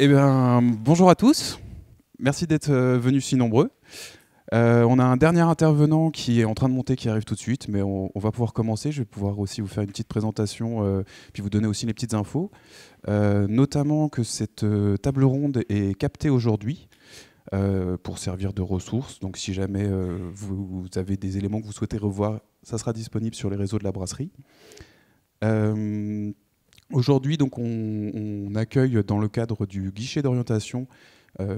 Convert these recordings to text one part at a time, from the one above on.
Eh bien, bonjour à tous. Merci d'être venus si nombreux. On a un dernier intervenant qui est en train de monter, qui arrive tout de suite, mais on va pouvoir commencer. Je vais pouvoir aussi vous faire une petite présentation, puis vous donner aussi les petites infos. Notamment que cette table ronde est captée aujourd'hui pour servir de ressource. Donc si jamais vous avez des éléments que vous souhaitez revoir, ça sera disponible sur les réseaux de la brasserie. Aujourd'hui, donc, on accueille dans le cadre du guichet d'orientation,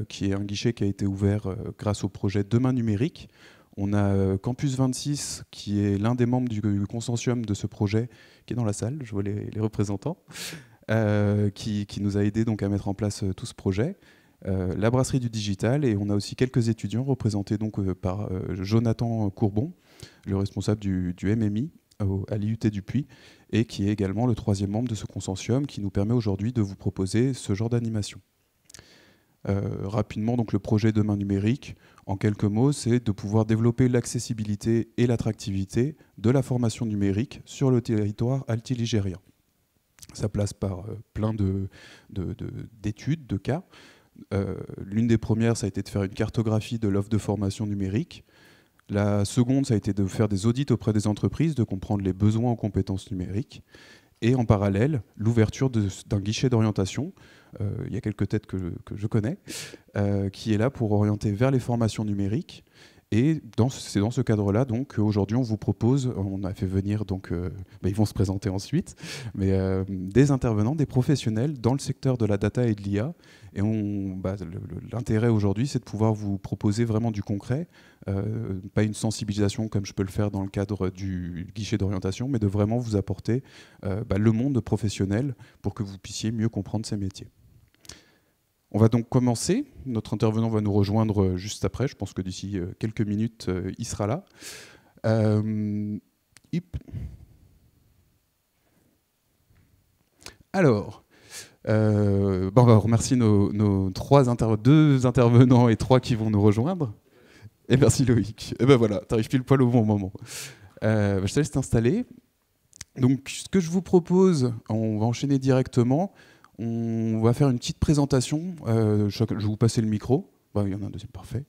qui est un guichet qui a été ouvert grâce au projet Demain numérique. On a Campus 26, qui est l'un des membres du consortium de ce projet, qui est dans la salle, je vois les représentants, qui nous a aidé donc à mettre en place tout ce projet. La brasserie du digital, et on a aussi quelques étudiants représentés donc, par Jonathan Courbon, le responsable du MMI à l'IUT du Puy, et qui est également le troisième membre de ce consortium qui nous permet aujourd'hui de vous proposer ce genre d'animation. Rapidement, donc, le projet Demain numérique, en quelques mots, c'est de pouvoir développer l'accessibilité et l'attractivité de la formation numérique sur le territoire altiligérien. Ça passe par plein d'études, de cas. L'une des premières, ça a été de faire une cartographie de l'offre de formation numérique. La seconde, ça a été de faire des audits auprès des entreprises, de comprendre les besoins en compétences numériques. Et en parallèle, l'ouverture d'un guichet d'orientation. Il y a quelques têtes que je connais, qui est là pour orienter vers les formations numériques. Et c'est dans ce cadre-là donc qu'aujourd'hui on vous propose, on a fait venir donc, ils vont se présenter ensuite, mais des intervenants, des professionnels dans le secteur de la data et de l'IA. Et l'intérêt aujourd'hui, c'est de pouvoir vous proposer vraiment du concret, pas une sensibilisation comme je peux le faire dans le cadre du guichet d'orientation, mais de vraiment vous apporter le monde professionnel pour que vous puissiez mieux comprendre ces métiers. On va donc commencer. Notre intervenant va nous rejoindre juste après. Je pense que d'ici quelques minutes, il sera là. Alors, on va remercier nos deux intervenants et trois qui vont nous rejoindre. Et merci Loïc. Et ben voilà, tu arrives pile poil au bon moment. Je te laisse t'installer. Donc, ce que je vous propose, on va enchaîner directement. On va faire une petite présentation. Je vais vous passer le micro. Il y en a un deuxième, parfait.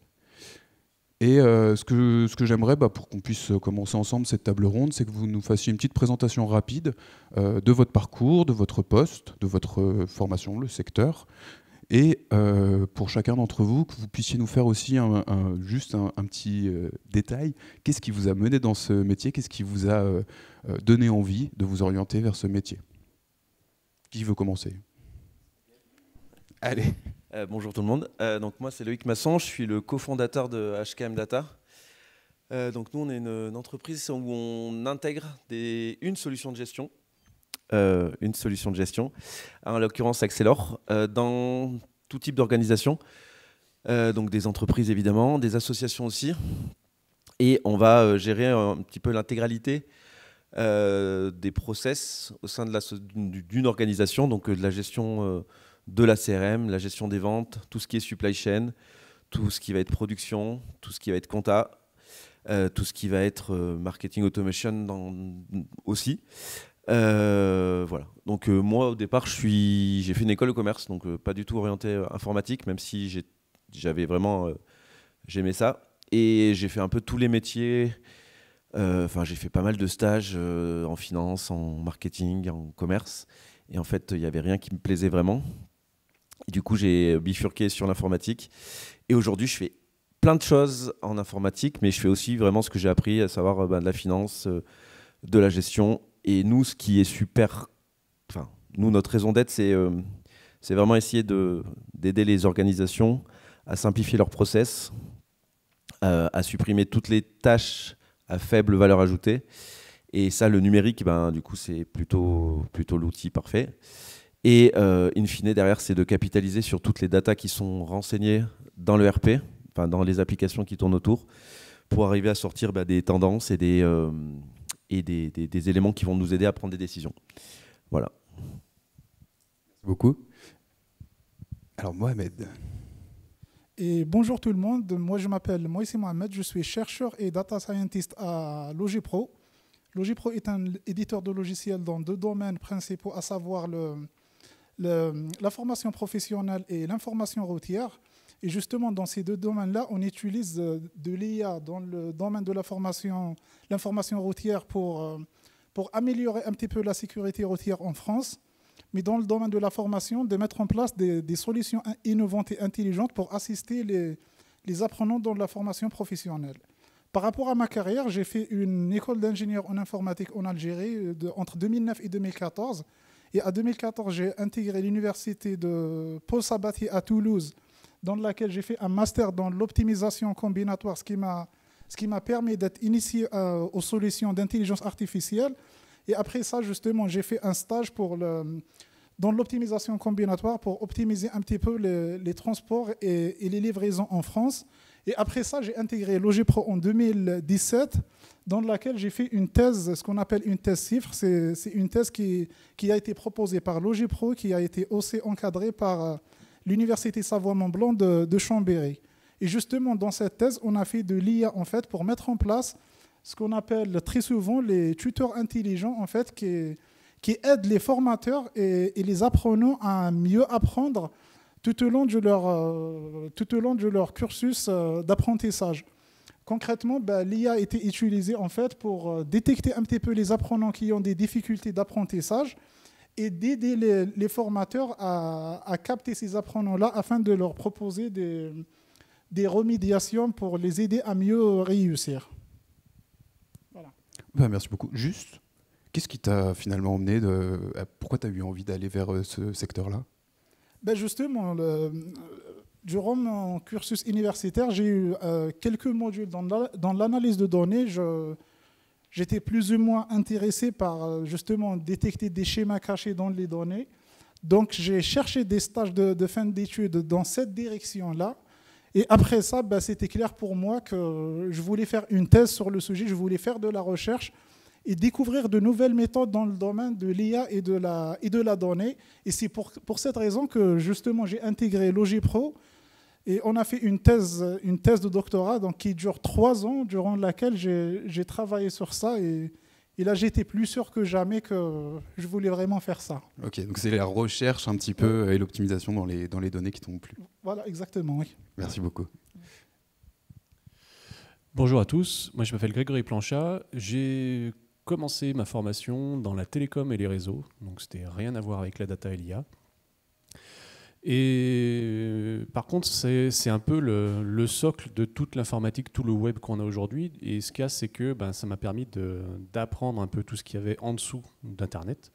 Et ce que j'aimerais, pour qu'on puisse commencer ensemble cette table ronde, c'est que vous nous fassiez une petite présentation rapide de votre parcours, de votre poste, de votre formation, le secteur. Et pour chacun d'entre vous, que vous puissiez nous faire aussi juste un petit détail. Qu'est-ce qui vous a mené dans ce métier? Qu'est-ce qui vous a donné envie de vous orienter vers ce métier? Qui veut commencer? Allez. Bonjour tout le monde. Donc moi c'est Loïc Masson, je suis le cofondateur de HKM Data. Donc nous on est une entreprise où on intègre une solution de gestion, en l'occurrence Accelor, dans tout type d'organisation. Donc des entreprises évidemment, des associations aussi. Et on va gérer un petit peu l'intégralité des process au sein d'une organisation, donc de la gestion de la CRM, la gestion des ventes, tout ce qui est supply chain, tout ce qui va être production, tout ce qui va être compta, tout ce qui va être marketing automation aussi. Voilà. Donc moi au départ j'ai fait une école de commerce, donc pas du tout orienté informatique, même si j'avais vraiment j'aimais ça. Et j'ai fait un peu tous les métiers. J'ai fait pas mal de stages en finance, en marketing, en commerce. Et en fait, il n'y avait rien qui me plaisait vraiment. Et du coup, j'ai bifurqué sur l'informatique. Et aujourd'hui, je fais plein de choses en informatique, mais je fais aussi vraiment ce que j'ai appris, à savoir de la finance, de la gestion. Et nous, ce qui est super... nous, notre raison d'être, c'est vraiment essayer d'aider les organisations à simplifier leurs process, à supprimer toutes les tâches à faible valeur ajoutée. Et ça, le numérique, du coup, c'est plutôt l'outil parfait. Et in fine, derrière, c'est de capitaliser sur toutes les datas qui sont renseignées dans le RP, dans les applications qui tournent autour, pour arriver à sortir des tendances et des éléments qui vont nous aider à prendre des décisions. Voilà. Merci beaucoup. Alors, Mohamed. Et bonjour tout le monde, moi je m'appelle Moïse Mohamed, je suis chercheur et data scientist à Logipro. Logipro est un éditeur de logiciels dans deux domaines principaux, à savoir la formation professionnelle et l'information routière. Et justement, dans ces deux domaines-là, on utilise de l'IA dans le domaine de l'information routière pour améliorer un petit peu la sécurité routière en France, mais dans le domaine de la formation, de mettre en place des solutions innovantes et intelligentes pour assister les apprenants dans la formation professionnelle. Par rapport à ma carrière, j'ai fait une école d'ingénieur en informatique en Algérie entre 2009 et 2014. Et à 2014, j'ai intégré l'université de Paul Sabatier à Toulouse, dans laquelle j'ai fait un master dans l'optimisation combinatoire, ce qui m'a permis d'être initié aux solutions d'intelligence artificielle. Et après ça, justement, j'ai fait un stage dans l'optimisation combinatoire pour optimiser un petit peu les transports et les livraisons en France. Et après ça, j'ai intégré Logipro en 2017, dans laquelle j'ai fait une thèse, ce qu'on appelle une thèse CIFRE. C'est une thèse qui a été proposée par Logipro, qui a été aussi encadrée par l'Université Savoie-Mont-Blanc de Chambéry. Et justement, dans cette thèse, on a fait de l'IA en fait, pour mettre en place ce qu'on appelle très souvent les tuteurs intelligents en fait, qui aident les formateurs et les apprenants à mieux apprendre tout au long de leur cursus d'apprentissage. Concrètement, l'IA a été utilisée en fait, pour détecter un petit peu les apprenants qui ont des difficultés d'apprentissage et d'aider les formateurs à capter ces apprenants-là afin de leur proposer des remédiations pour les aider à mieux réussir. Voilà. Merci beaucoup. Juste, qu'est-ce qui t'a finalement emmené pourquoi tu as eu envie d'aller vers ce secteur-là ? Justement, durant mon cursus universitaire, j'ai eu quelques modules dans l'analyse de données. J'étais plus ou moins intéressé par justement détecter des schémas cachés dans les données. Donc, j'ai cherché des stages de fin d'études dans cette direction-là. Et après ça, c'était clair pour moi que je voulais faire une thèse sur le sujet, je voulais faire de la recherche et découvrir de nouvelles méthodes dans le domaine de l'IA et de la donnée. Et c'est pour cette raison que justement j'ai intégré Logipro et on a fait une thèse de doctorat donc, qui dure 3 ans, durant laquelle j'ai travaillé sur ça. Et là, j'étais plus sûr que jamais que je voulais vraiment faire ça. Ok, donc c'est la recherche un petit peu et l'optimisation dans les données qui t'ont plu. Voilà, exactement, oui. Merci beaucoup. Bonjour à tous, moi je m'appelle Grégory Planchat. J'ai commencé ma formation dans la télécom et les réseaux, donc c'était rien à voir avec la data et l'IA. Et par contre, c'est un peu le socle de toute l'informatique, tout le web qu'on a aujourd'hui. Et ce qu'il y a, c'est que ça m'a permis d'apprendre un peu tout ce qu'il y avait en dessous d'Internet.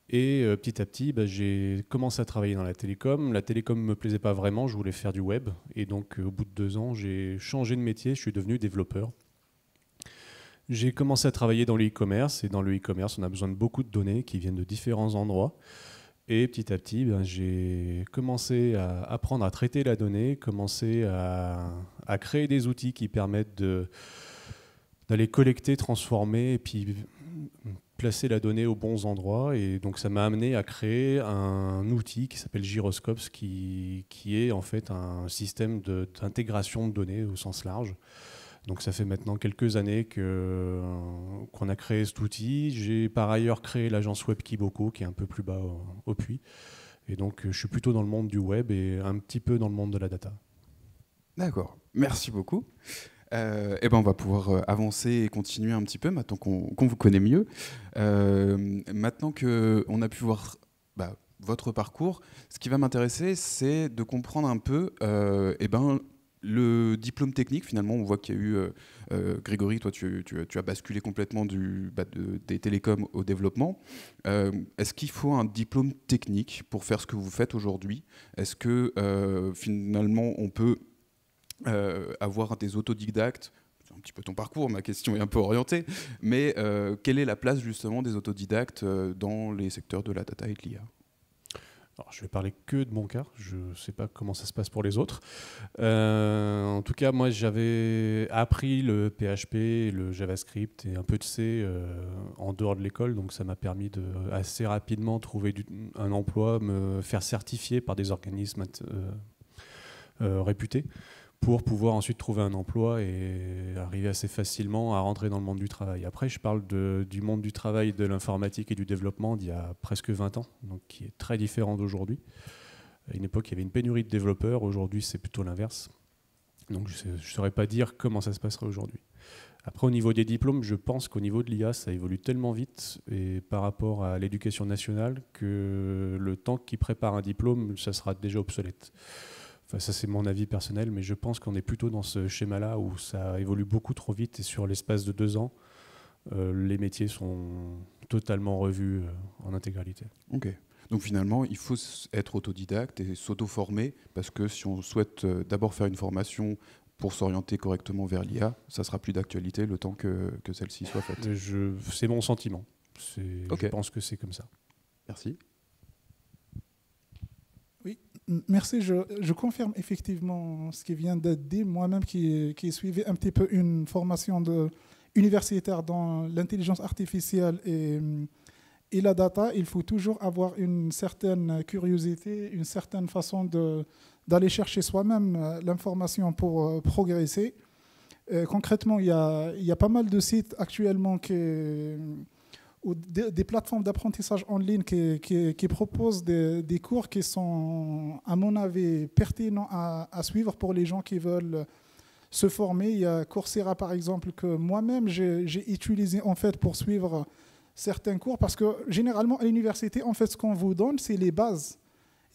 Et petit à petit, j'ai commencé à travailler dans la télécom. La télécom ne me plaisait pas vraiment, je voulais faire du web. Et donc, au bout de 2 ans, j'ai changé de métier, je suis devenu développeur. J'ai commencé à travailler dans le e-commerce. Et dans le e-commerce, on a besoin de beaucoup de données qui viennent de différents endroits. Et petit à petit, j'ai commencé à apprendre à traiter la donnée, commencé à créer des outils qui permettent d'aller collecter, transformer et puis placer la donnée aux bons endroits. Et donc ça m'a amené à créer un outil qui s'appelle Gyroscopes, qui est en fait un système d'intégration de données au sens large. Donc ça fait maintenant quelques années qu'on a créé cet outil. J'ai par ailleurs créé l'agence web Kiboko, qui est un peu plus bas au puits. Et donc je suis plutôt dans le monde du web et un petit peu dans le monde de la data. D'accord, merci beaucoup. On va pouvoir avancer et continuer un petit peu maintenant qu'on vous connaît mieux. Maintenant qu'on a pu voir votre parcours, ce qui va m'intéresser, c'est de comprendre un peu le diplôme technique. Finalement, on voit qu'il y a eu, Grégory, toi tu as basculé complètement des télécoms au développement. Est-ce qu'il faut un diplôme technique pour faire ce que vous faites aujourd'hui ? Est-ce que finalement on peut avoir des autodidactes ? C'est un petit peu ton parcours, ma question est un peu orientée, mais quelle est la place justement des autodidactes dans les secteurs de la data et de l'IA ? Alors, je vais parler que de mon cas, je ne sais pas comment ça se passe pour les autres. En tout cas, moi j'avais appris le PHP, le JavaScript et un peu de C en dehors de l'école, donc ça m'a permis de assez rapidement trouver un emploi, me faire certifier par des organismes réputés pour pouvoir ensuite trouver un emploi et arriver assez facilement à rentrer dans le monde du travail. Après, je parle du monde du travail, de l'informatique et du développement d'il y a presque 20 ans, donc qui est très différent d'aujourd'hui. À une époque, il y avait une pénurie de développeurs, aujourd'hui c'est plutôt l'inverse. Donc je ne saurais pas dire comment ça se passerait aujourd'hui. Après, au niveau des diplômes, je pense qu'au niveau de l'IA, ça évolue tellement vite et par rapport à l'éducation nationale que le temps qui prépare un diplôme, ça sera déjà obsolète. Enfin, ça, c'est mon avis personnel, mais je pense qu'on est plutôt dans ce schéma-là où ça évolue beaucoup trop vite et sur l'espace de 2 ans, les métiers sont totalement revus en intégralité. Ok. Donc finalement, il faut être autodidacte et s'auto-former parce que si on souhaite d'abord faire une formation pour s'orienter correctement vers l'IA, ça sera plus d'actualité le temps que celle-ci soit faite. C'est mon sentiment. Ok. Je pense que c'est comme ça. Merci. Oui, merci. Je confirme effectivement ce qui vient d'être dit. Moi-même qui suivais un petit peu une formation universitaire dans l'intelligence artificielle et la data, il faut toujours avoir une certaine curiosité, une certaine façon d'aller chercher soi-même l'information pour progresser. Concrètement, il y a pas mal de sites actuellement ou des plateformes d'apprentissage en ligne qui proposent des cours qui sont, à mon avis, pertinents à suivre pour les gens qui veulent se former. Il y a Coursera, par exemple, que moi-même, j'ai utilisé en fait pour suivre certains cours, parce que généralement, à l'université, en fait, ce qu'on vous donne, c'est les bases.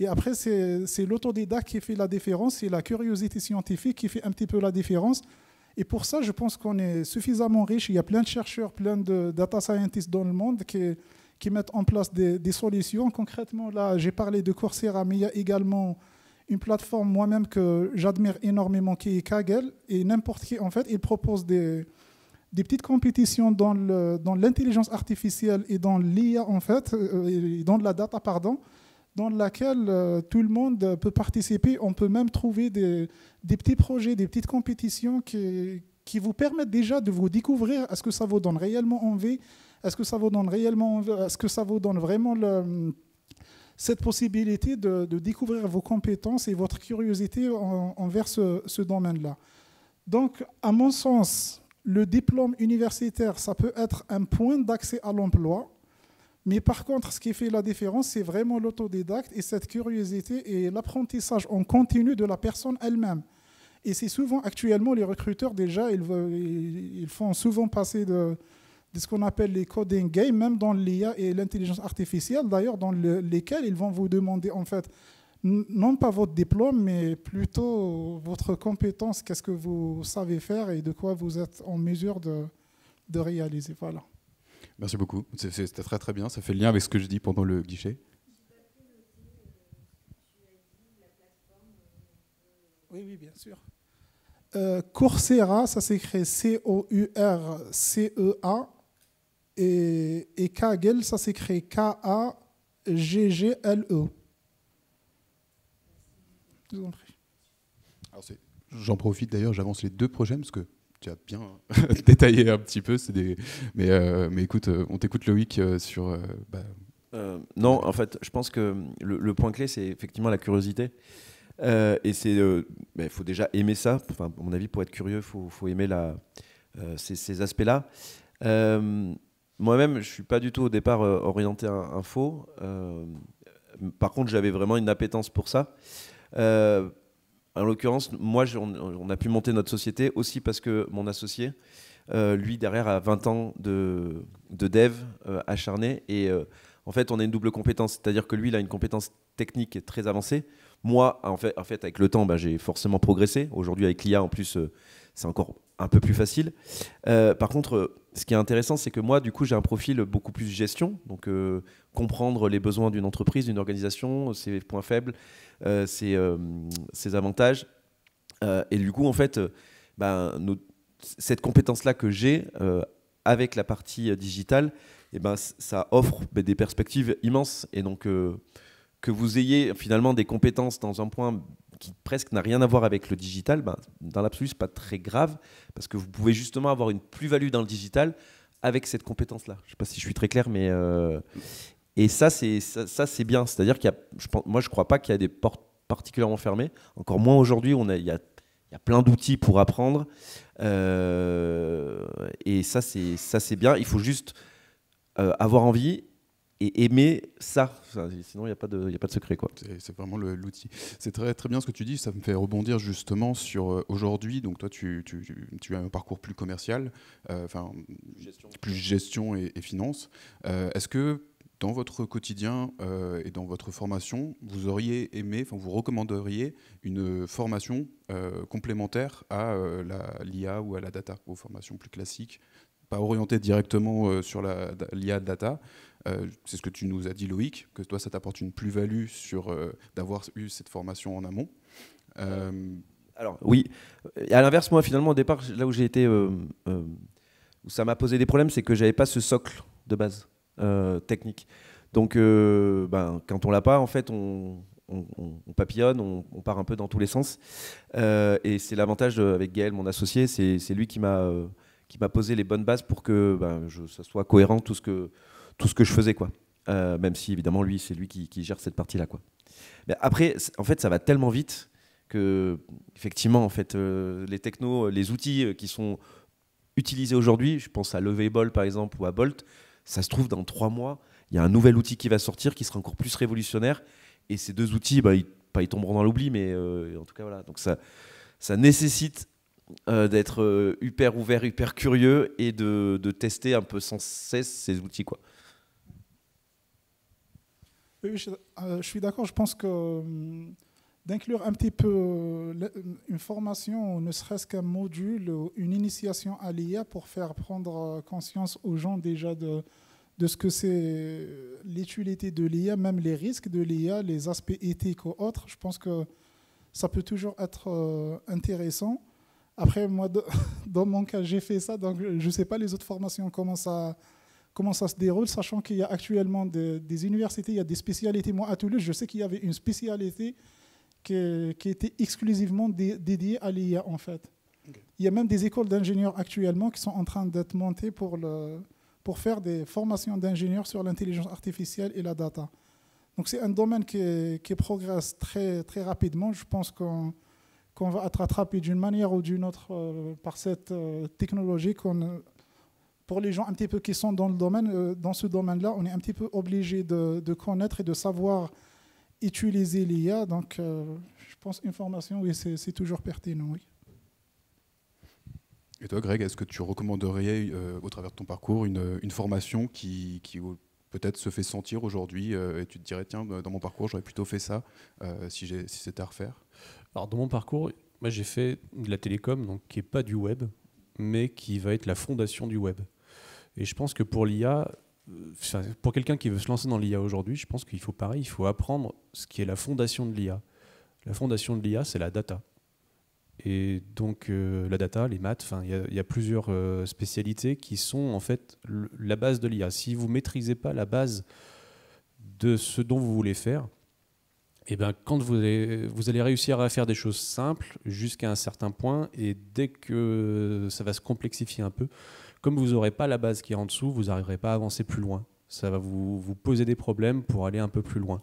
Et après, c'est l'autodidacte qui fait la différence, c'est la curiosité scientifique qui fait un petit peu la différence. Et pour ça, je pense qu'on est suffisamment riche. Il y a plein de chercheurs, plein de data scientists dans le monde qui mettent en place des solutions. Concrètement, là, j'ai parlé de Coursera, mais il y a également une plateforme moi-même que j'admire énormément qui est Kaggle. Et n'importe qui, en fait, il propose des petites compétitions dans l'intelligence artificielle et dans l'IA, en fait, et dans la data, pardon, dans laquelle tout le monde peut participer. On peut même trouver des petits projets, des petites compétitions qui vous permettent déjà de vous découvrir. Est-ce que ça vous donne réellement envie? Est-ce que ça vous donne réellement envie? Est-ce que ça vous donne vraiment cette possibilité de découvrir vos compétences et votre curiosité envers ce domaine-là? Donc, à mon sens, le diplôme universitaire, ça peut être un point d'accès à l'emploi. Mais par contre, ce qui fait la différence, c'est vraiment l'autodidacte et cette curiosité et l'apprentissage en continu de la personne elle-même. Et c'est souvent, actuellement, les recruteurs, déjà, ils font souvent passer de ce qu'on appelle les coding games, même dans l'IA et l'intelligence artificielle, d'ailleurs, dans lesquels ils vont vous demander, en fait, non pas votre diplôme, mais plutôt votre compétence, qu'est-ce que vous savez faire et de quoi vous êtes en mesure de réaliser. Voilà. Merci beaucoup. C'était très très bien. Ça fait le lien avec ce que je dis pendant le guichet. Oui, bien sûr. Coursera, ça s'écrit C-O-U-R-C-E-A. Et Kaggle, ça s'écrit K-A-G-G-L-E. Je vous en prie. J'en profite d'ailleurs, j'avance les 2 prochaines parce que tu as bien détaillé un petit peu. Mais écoute, on t'écoute Loïc sur... Non, en fait, je pense que le point clé, c'est effectivement la curiosité. Et il faut déjà aimer ça. Enfin, à mon avis, pour être curieux, il faut aimer ces aspects-là. Moi-même, je ne suis pas du tout au départ orienté info. Par contre, j'avais vraiment une appétence pour ça. En l'occurrence, moi, on a pu monter notre société aussi parce que mon associé, lui, derrière, a 20 ans de dev acharné. Et en fait, on a une double compétence. C'est-à-dire que lui, il a une compétence technique très avancée. Moi, en fait avec le temps, j'ai forcément progressé. Aujourd'hui, avec l'IA, en plus, c'est encore un peu plus facile. Par contre, ce qui est intéressant, c'est que moi, du coup, j'ai un profil beaucoup plus gestion. Donc, comprendre les besoins d'une entreprise, d'une organisation, ses points faibles, ses avantages. Et du coup, en fait, cette compétence-là que j'ai avec la partie digitale, ça offre des perspectives immenses. Et donc, que vous ayez finalement des compétences dans un point qui presque n'a rien à voir avec le digital, dans l'absolu, ce n'est pas très grave, parce que vous pouvez justement avoir une plus-value dans le digital avec cette compétence-là. Je ne sais pas si je suis très clair, mais... Et ça, c'est bien. C'est-à-dire moi, je ne crois pas qu'il y a des portes particulièrement fermées. Encore moins aujourd'hui, il y a y a plein d'outils pour apprendre. Et ça, c'est bien. Il faut juste avoir envie et aimer ça. Sinon, il n'y a pas de secret, quoi. C'est vraiment l'outil. C'est très, très bien ce que tu dis. Ça me fait rebondir justement sur aujourd'hui. Donc toi, tu as un parcours plus commercial, plus gestion et finance. Est-ce que dans votre quotidien et dans votre formation, vous auriez aimé, vous recommanderiez une formation complémentaire à l'IA ou à la data, aux formations plus classiques, pas orientées directement sur l'IA data. C'est ce que tu nous as dit, Loïc, que toi, ça t'apporte une plus-value sur d'avoir eu cette formation en amont. Alors oui, et à l'inverse, moi finalement au départ, là où j'ai été, où ça m'a posé des problèmes, c'est que j'avais pas ce socle de base technique. Donc quand on l'a pas, en fait, on papillonne, on part un peu dans tous les sens. Et c'est l'avantage avec Gaël, mon associé, c'est lui qui m'a posé les bonnes bases pour que ça soit cohérent tout ce que je faisais, quoi. Même si évidemment lui, c'est lui qui gère cette partie-là, quoi. Mais après, en fait, ça va tellement vite que effectivement, en fait, les technos, les outils qui sont utilisés aujourd'hui, je pense à Levable par exemple ou à Bolt, ça se trouve dans 3 mois, il y a un nouvel outil qui va sortir qui sera encore plus révolutionnaire. Et ces deux outils, ils tomberont dans l'oubli, mais en tout cas voilà. Donc ça nécessite d'être hyper ouvert, hyper curieux et de tester un peu sans cesse ces outils, quoi. Oui, je suis d'accord. Je pense que d'inclure un petit peu une formation, ne serait-ce qu'un module, une initiation à l'IA pour faire prendre conscience aux gens déjà de ce que c'est l'utilité de l'IA, même les risques de l'IA, les aspects éthiques ou autres. Je pense que ça peut toujours être intéressant. Après, moi, dans mon cas, j'ai fait ça, donc je ne sais pas les autres formations, comment ça se déroule, sachant qu'il y a actuellement des universités, il y a des spécialités. Moi, à Toulouse, je sais qu'il y avait une spécialité qui était exclusivement dédiée à l'IA, en fait. Okay. Il y a même des écoles d'ingénieurs actuellement qui sont en train d'être montées pour faire des formations d'ingénieurs sur l'intelligence artificielle et la data. Donc c'est un domaine qui progresse très, très rapidement. Je pense qu'on va être rattrapé d'une manière ou d'une autre par cette technologie. Pour les gens un petit peu qui sont dans le domaine, dans ce domaine-là, on est un petit peu obligé de connaître et de savoir utiliser l'IA. Donc je pense qu'une formation, oui, c'est toujours pertinent, oui. Et toi, Greg, est-ce que tu recommanderais, au travers de ton parcours, une formation qui peut-être se fait sentir aujourd'hui et tu te dirais, tiens, dans mon parcours, j'aurais plutôt fait ça si c'était à refaire? Alors, dans mon parcours, moi, j'ai fait de la télécom, donc qui n'est pas du web, mais qui va être la fondation du web. Et je pense que pour l'IA, pour quelqu'un qui veut se lancer dans l'IA aujourd'hui, je pense qu'il faut pareil, il faut apprendre ce qui est la fondation de l'IA. La fondation de l'IA, c'est la data. Et donc la data, les maths, il y a plusieurs spécialités qui sont en fait la base de l'IA. Si vous ne maîtrisez pas la base de ce dont vous voulez faire, et ben, quand vous allez réussir à faire des choses simples jusqu'à un certain point, et dès que ça va se complexifier un peu, comme vous n'aurez pas la base qui est en dessous, vous n'arriverez pas à avancer plus loin. Ça va vous poser des problèmes pour aller un peu plus loin.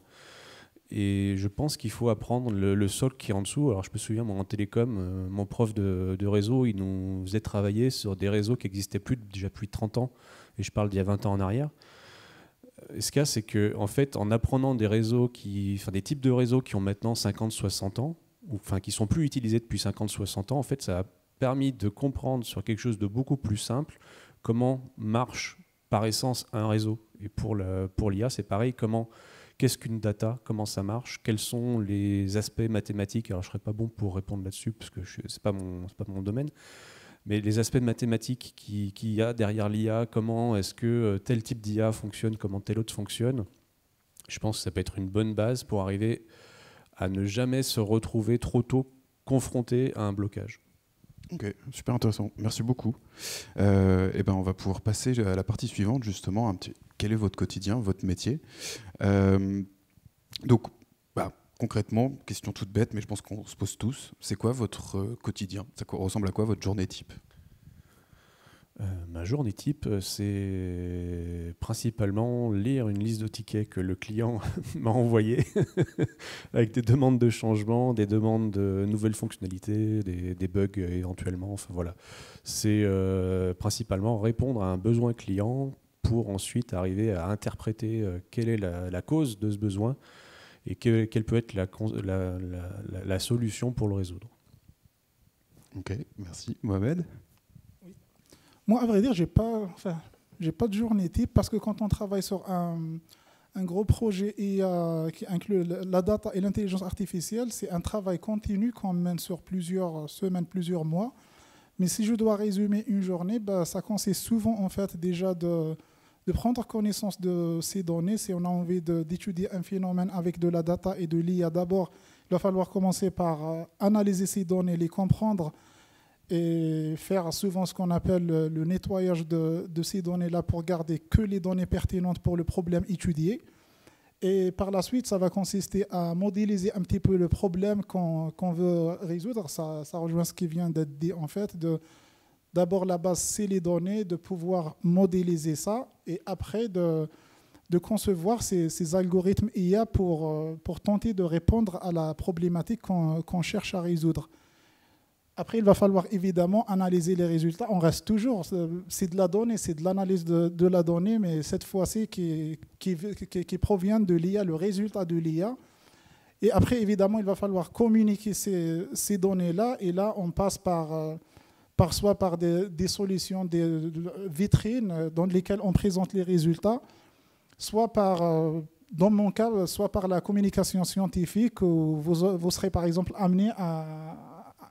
Et je pense qu'il faut apprendre le socle qui est en dessous. Alors je me souviens, moi, en télécom, mon prof de réseau, il nous faisait travailler sur des réseaux qui n'existaient plus déjà depuis 30 ans. Et je parle d'il y a 20 ans en arrière. Et ce qu'il y a, c'est qu'en fait, en apprenant des types de réseaux qui ont maintenant 50-60 ans, qui ne sont plus utilisés depuis 50-60 ans, en fait, ça a permis de comprendre sur quelque chose de beaucoup plus simple comment marche par essence un réseau. Et pour l'IA, c'est pareil, qu'est-ce qu'une data, comment ça marche, quels sont les aspects mathématiques. Alors je ne serais pas bon pour répondre là-dessus parce que ce n'est pas mon domaine, mais les aspects mathématiques qu'il y a derrière l'IA, comment est-ce que tel type d'IA fonctionne, comment tel autre fonctionne, je pense que ça peut être une bonne base pour arriver à ne jamais se retrouver trop tôt confronté à un blocage. Ok, super intéressant. Merci beaucoup. On va pouvoir passer à la partie suivante, justement. Quel est votre quotidien, votre métier? Concrètement, question toute bête, mais je pense qu'on se pose tous. C'est quoi votre quotidien? Ça ressemble à quoi votre journée type? Ma journée type, c'est principalement lire une liste de tickets que le client m'a envoyée avec des demandes de changement, des demandes de nouvelles fonctionnalités, des bugs éventuellement. Enfin, voilà. C'est principalement répondre à un besoin client pour ensuite arriver à interpréter quelle est la cause de ce besoin et quelle peut être la solution pour le résoudre. Ok, merci. Mohamed? Moi, à vrai dire, j'ai pas de journée type parce que quand on travaille sur un gros projet qui inclut la data et l'intelligence artificielle, c'est un travail continu qu'on mène sur plusieurs semaines, plusieurs mois. Mais si je dois résumer une journée, ça consiste souvent en fait déjà de prendre connaissance de ces données. Si on a envie d'étudier un phénomène avec de la data et de l'IA, d'abord, il va falloir commencer par analyser ces données, les comprendre et faire souvent ce qu'on appelle le nettoyage de ces données-là pour garder que les données pertinentes pour le problème étudié. Et par la suite, ça va consister à modéliser un petit peu le problème qu'on veut résoudre. Ça rejoint ce qui vient d'être dit en fait. D'abord, la base, c'est les données, de pouvoir modéliser ça et après de concevoir ces algorithmes IA pour tenter de répondre à la problématique qu'on cherche à résoudre. Après, il va falloir évidemment analyser les résultats. On reste toujours, c'est de la donnée, c'est de l'analyse de la donnée, mais cette fois-ci qui provient de l'IA, le résultat de l'IA. Et après, évidemment, il va falloir communiquer ces données-là. Et là, on passe soit par des solutions, des vitrines dans lesquelles on présente les résultats, soit dans mon cas, soit par la communication scientifique, où vous serez par exemple amené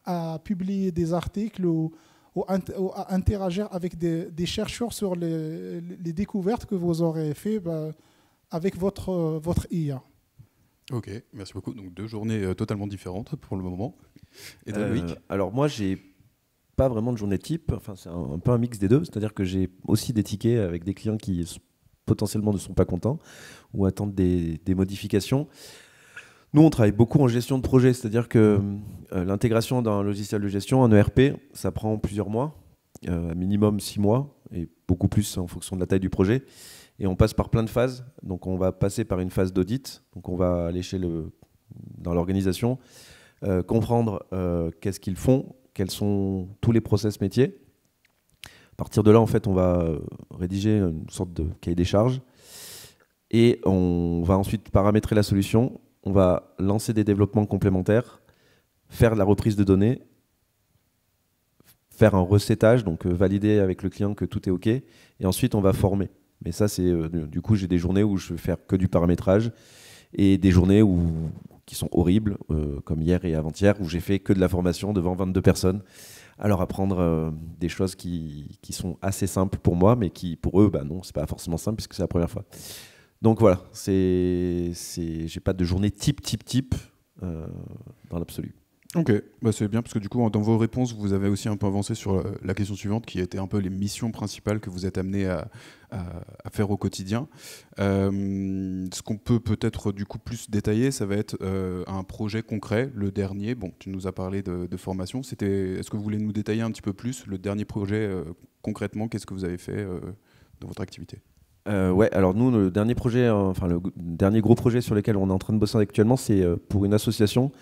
à publier des articles ou à interagir avec des chercheurs sur les découvertes que vous aurez faites avec votre IA. Ok, merci beaucoup. Donc 2 journées totalement différentes pour le moment. Et Loïc? Alors moi, j'ai pas vraiment de journée type. Enfin, c'est un peu un mix des deux. C'est-à-dire que j'ai aussi des tickets avec des clients qui potentiellement ne sont pas contents ou attendent des modifications. Nous, on travaille beaucoup en gestion de projet, c'est-à-dire que l'intégration d'un logiciel de gestion, un ERP, ça prend plusieurs mois, minimum 6 mois, et beaucoup plus en fonction de la taille du projet. Et on passe par plein de phases. Donc, on va passer par une phase d'audit. Donc, on va aller dans l'organisation, comprendre qu'est-ce qu'ils font, quels sont tous les process métiers. À partir de là, en fait, on va rédiger une sorte de cahier des charges. Et on va ensuite paramétrer la solution. On va lancer des développements complémentaires, faire de la reprise de données, faire un recettage, donc valider avec le client que tout est OK, et ensuite on va former. Mais ça, du coup, j'ai des journées où je vais faire que du paramétrage et des journées qui sont horribles, comme hier et avant-hier, où j'ai fait que de la formation devant 22 personnes, à leur apprendre des choses qui sont assez simples pour moi, mais qui pour eux, non, c'est pas forcément simple puisque c'est la première fois. Donc voilà, j'ai pas de journée type dans l'absolu. Ok, c'est bien parce que du coup, dans vos réponses, vous avez aussi un peu avancé sur la question suivante qui était un peu les missions principales que vous êtes amenés à faire au quotidien. Ce qu'on peut peut-être du coup plus détailler, ça va être un projet concret, le dernier. Bon, tu nous as parlé de formation. Est-ce que vous voulez nous détailler un petit peu plus le dernier projet concrètement? Qu'est-ce que vous avez fait dans votre activité? Ouais, alors nous, le dernier projet, le dernier gros projet sur lequel on est en train de bosser actuellement, c'est pour une association.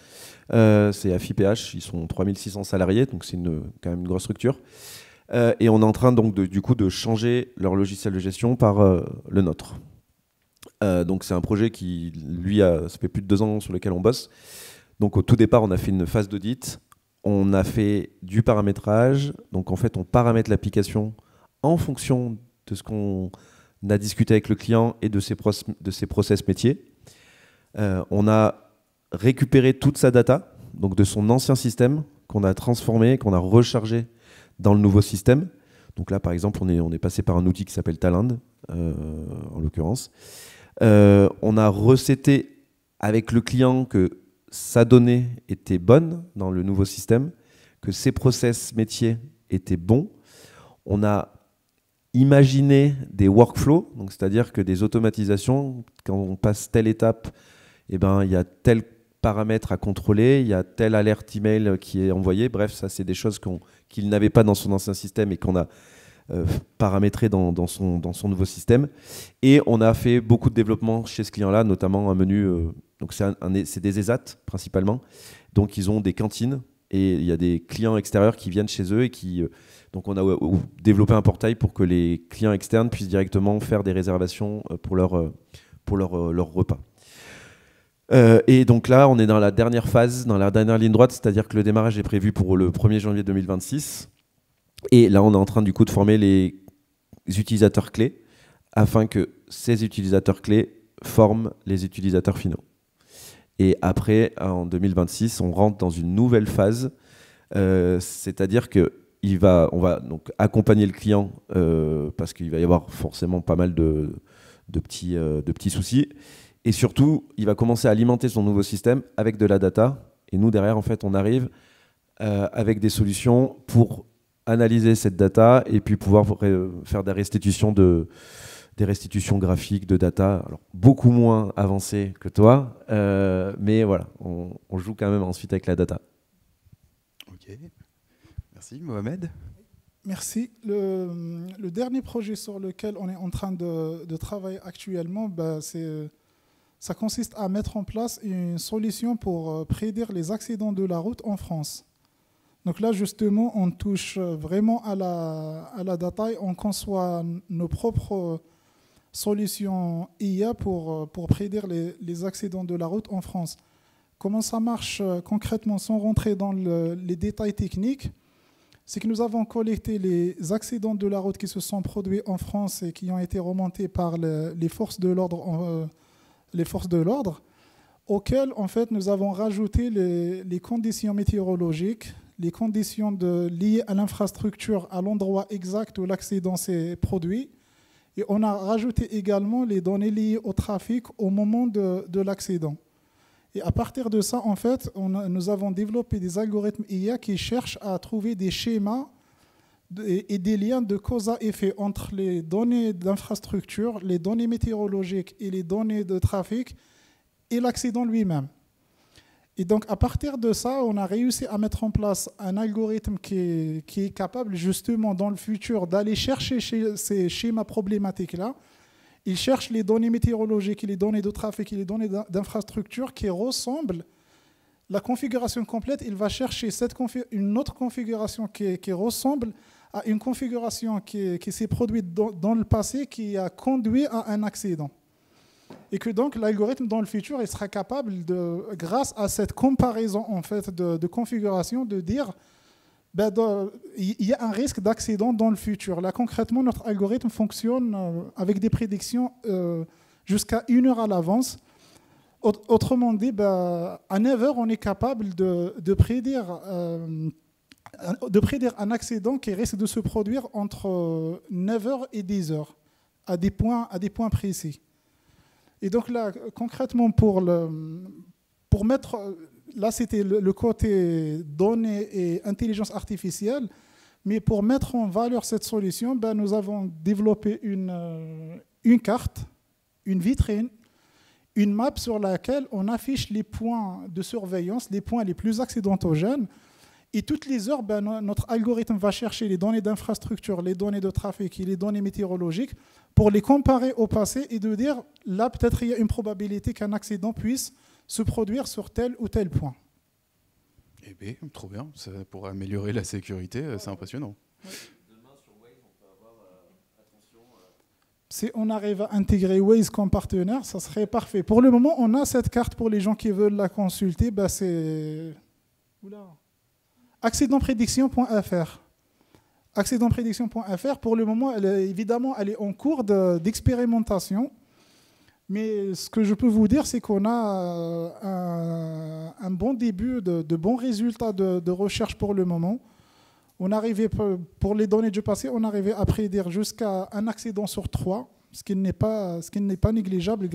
C'est AFIPH, ils sont 3600 salariés, donc c'est quand même une grosse structure. Et on est en train donc du coup de changer leur logiciel de gestion par le nôtre. Donc c'est un projet qui, lui, ça fait plus de 2 ans sur lequel on bosse. Donc au tout départ, on a fait une phase d'audit, on a fait du paramétrage. Donc en fait, on paramètre l'application en fonction de ce qu'on a discuté avec le client et de ses process métiers. On a récupéré toute sa data, donc de son ancien système, qu'on a transformé, qu'on a rechargé dans le nouveau système. Donc là, par exemple, on est passé par un outil qui s'appelle Talend, en l'occurrence. On a reseté avec le client que sa donnée était bonne dans le nouveau système, que ses process métiers étaient bons. On a imaginé des workflows, donc c'est-à-dire que des automatisations, quand on passe telle étape, il y a tel paramètre à contrôler, il y a telle alerte email qui est envoyée. Bref, ça, c'est des choses qu'il n'avait pas dans son ancien système et qu'on a paramétrer dans son nouveau système. Et on a fait beaucoup de développement chez ce client-là, notamment un menu. Donc c'est des ESAT principalement. Donc ils ont des cantines et il y a des clients extérieurs qui viennent chez eux et qui. Donc on a développé un portail pour que les clients externes puissent directement faire des réservations pour leur repas. Et donc là, on est dans la dernière phase, dans la dernière ligne droite, c'est-à-dire que le démarrage est prévu pour le 1er janvier 2026. Et là, on est en train du coup de former les utilisateurs clés afin que ces utilisateurs clés forment les utilisateurs finaux. Et après, en 2026, on rentre dans une nouvelle phase, c'est-à-dire qu'on va donc accompagner le client parce qu'il va y avoir forcément pas mal de petits soucis. Et surtout, il va commencer à alimenter son nouveau système avec de la data. Et nous, derrière, en fait, on arrive avec des solutions pour analyser cette data et puis pouvoir faire des restitutions graphiques de data. Alors, beaucoup moins avancées que toi, mais voilà, on joue quand même ensuite avec la data. Ok, merci. Mohamed? Merci. Le dernier projet sur lequel on est en train de travailler actuellement, ça consiste à mettre en place une solution pour prédire les accidents de la route en France. Donc là, justement, on touche vraiment à la data et on conçoit nos propres solutions IA pour prédire les accidents de la route en France. Comment ça marche concrètement, sans rentrer dans les détails techniques, c'est que nous avons collecté les accidents de la route qui se sont produits en France et qui ont été remontés par les forces de l'ordre, auxquelles en fait nous avons rajouté les conditions météorologiques, les conditions liées à l'infrastructure, à l'endroit exact où l'accident s'est produit, et on a rajouté également les données liées au trafic au moment de l'accident. Et à partir de ça, en fait, nous avons développé des algorithmes IA qui cherchent à trouver des schémas et des liens de cause à effet entre les données d'infrastructure, les données météorologiques et les données de trafic et l'accident lui-même. Et donc, à partir de ça, on a réussi à mettre en place un algorithme qui est capable, justement, dans le futur, d'aller chercher ces schémas problématiques-là. Il cherche les données météorologiques, les données de trafic et les données d'infrastructure qui ressemblent. La configuration complète, il va chercher une autre configuration qui ressemble à une configuration qui s'est produite dans le passé, qui a conduit à un accident. Et que donc l'algorithme dans le futur, il sera capable, grâce à cette comparaison en fait, de configuration, de dire il y a un risque d'accident dans le futur. Là, concrètement, notre algorithme fonctionne avec des prédictions jusqu'à 1 heure à l'avance. Autrement dit, à 9 heures, on est capable de prédire un accident qui risque de se produire entre 9 heures et 10 heures, à des points précis. Et donc là, concrètement, pour mettre... Là, c'était le côté données et intelligence artificielle. Mais pour mettre en valeur cette solution, nous avons développé une carte, une vitrine, une map sur laquelle on affiche les points de surveillance, les points les plus accidentogènes. Et toutes les heures, notre algorithme va chercher les données d'infrastructure, les données de trafic et les données météorologiques pour les comparer au passé et de dire, là, peut-être il y a une probabilité qu'un accident puisse se produire sur tel ou tel point. Eh bien, trop bien. Ça pourrait améliorer la sécurité, c'est impressionnant. Oui. Demain, sur Waze, on peut avoir attention. Si on arrive à intégrer Waze comme partenaire, ça serait parfait. Pour le moment, on a cette carte pour les gens qui veulent la consulter. C'est accidentprédiction.fr. Accidentprédiction.fr, pour le moment, elle est en cours d'expérimentation. Mais ce que je peux vous dire, c'est qu'on a un bon début, de bons résultats de recherche pour le moment. On arrivait, pour les données du passé, on arrivait à prédire jusqu'à un accident sur 3, ce qui n'est pas négligeable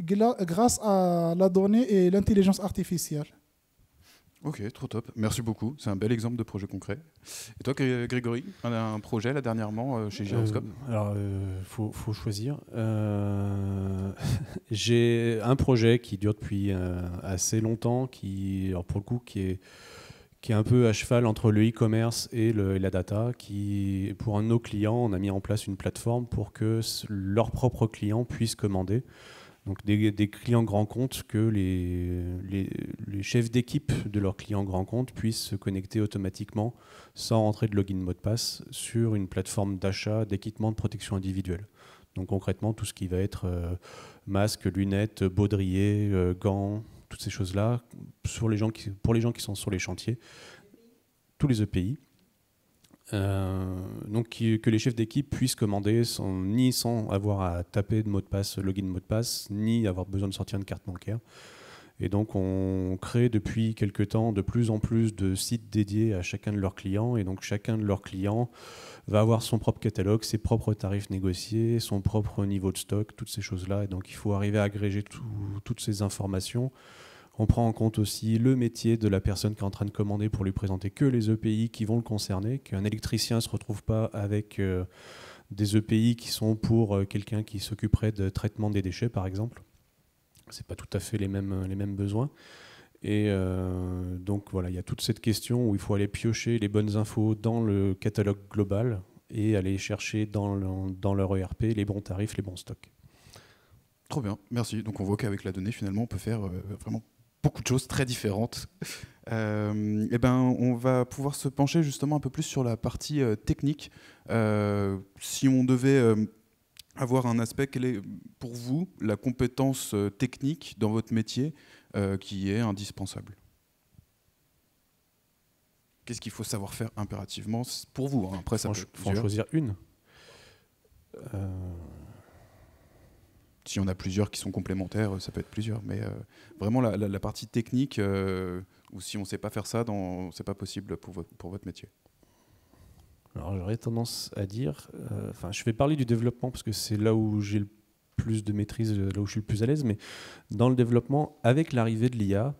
grâce à la donnée et l'intelligence artificielle. Ok, trop top. Merci beaucoup. C'est un bel exemple de projet concret. Et toi, Grégory, on a un projet là dernièrement chez Gyroscope. Alors, faut choisir. J'ai un projet qui dure depuis assez longtemps, alors pour le coup, qui qui est un peu à cheval entre le e-commerce et la data. Pour un de nos clients, on a mis en place une plateforme pour que leurs propres clients puissent commander. Donc des clients grands comptes, que les chefs d'équipe de leurs clients grands comptes puissent se connecter automatiquement sans rentrer de login mot de passe sur une plateforme d'achat d'équipements de protection individuelle. Donc concrètement, tout ce qui va être masques, lunettes, baudriers, gants, toutes ces choses-là, pour les gens qui sont sur les chantiers, tous les EPI. Donc que les chefs d'équipe puissent commander ni sans avoir à taper de mot de passe, login mot de passe, ni avoir besoin de sortir une carte bancaire. Et donc on crée depuis quelques temps de plus en plus de sites dédiés à chacun de leurs clients, et donc chacun de leurs clients va avoir son propre catalogue, ses propres tarifs négociés, son propre niveau de stock, toutes ces choses-là. Et donc il faut arriver à agréger toutes ces informations. On prend en compte aussi le métier de la personne qui est en train de commander pour lui présenter que les EPI qui vont le concerner, qu'un électricien ne se retrouve pas avec des EPI qui sont pour quelqu'un qui s'occuperait de traitement des déchets, par exemple. Ce n'est pas tout à fait les mêmes besoins. Et donc voilà, il y a toute cette question où il faut aller piocher les bonnes infos dans le catalogue global et aller chercher dans leur ERP les bons tarifs, les bons stocks. Trop bien, merci. Donc on voit qu'avec la donnée, finalement, on peut faire vraiment beaucoup de choses très différentes. Et ben, on va pouvoir se pencher justement un peu plus sur la partie technique. Si on devait avoir un aspect, quelle est pour vous la compétence technique dans votre métier qui est indispensable? Qu'est-ce qu'il faut savoir faire impérativement pour vous, hein? Après, ça faut en choisir une. Si on a plusieurs qui sont complémentaires, ça peut être plusieurs. Mais vraiment, la partie technique, ou si on ne sait pas faire ça, c'est pas possible pour votre métier. Alors j'aurais tendance à dire, je vais parler du développement parce que c'est là où j'ai le plus de maîtrise, là où je suis le plus à l'aise, mais dans le développement, avec l'arrivée de l'IA,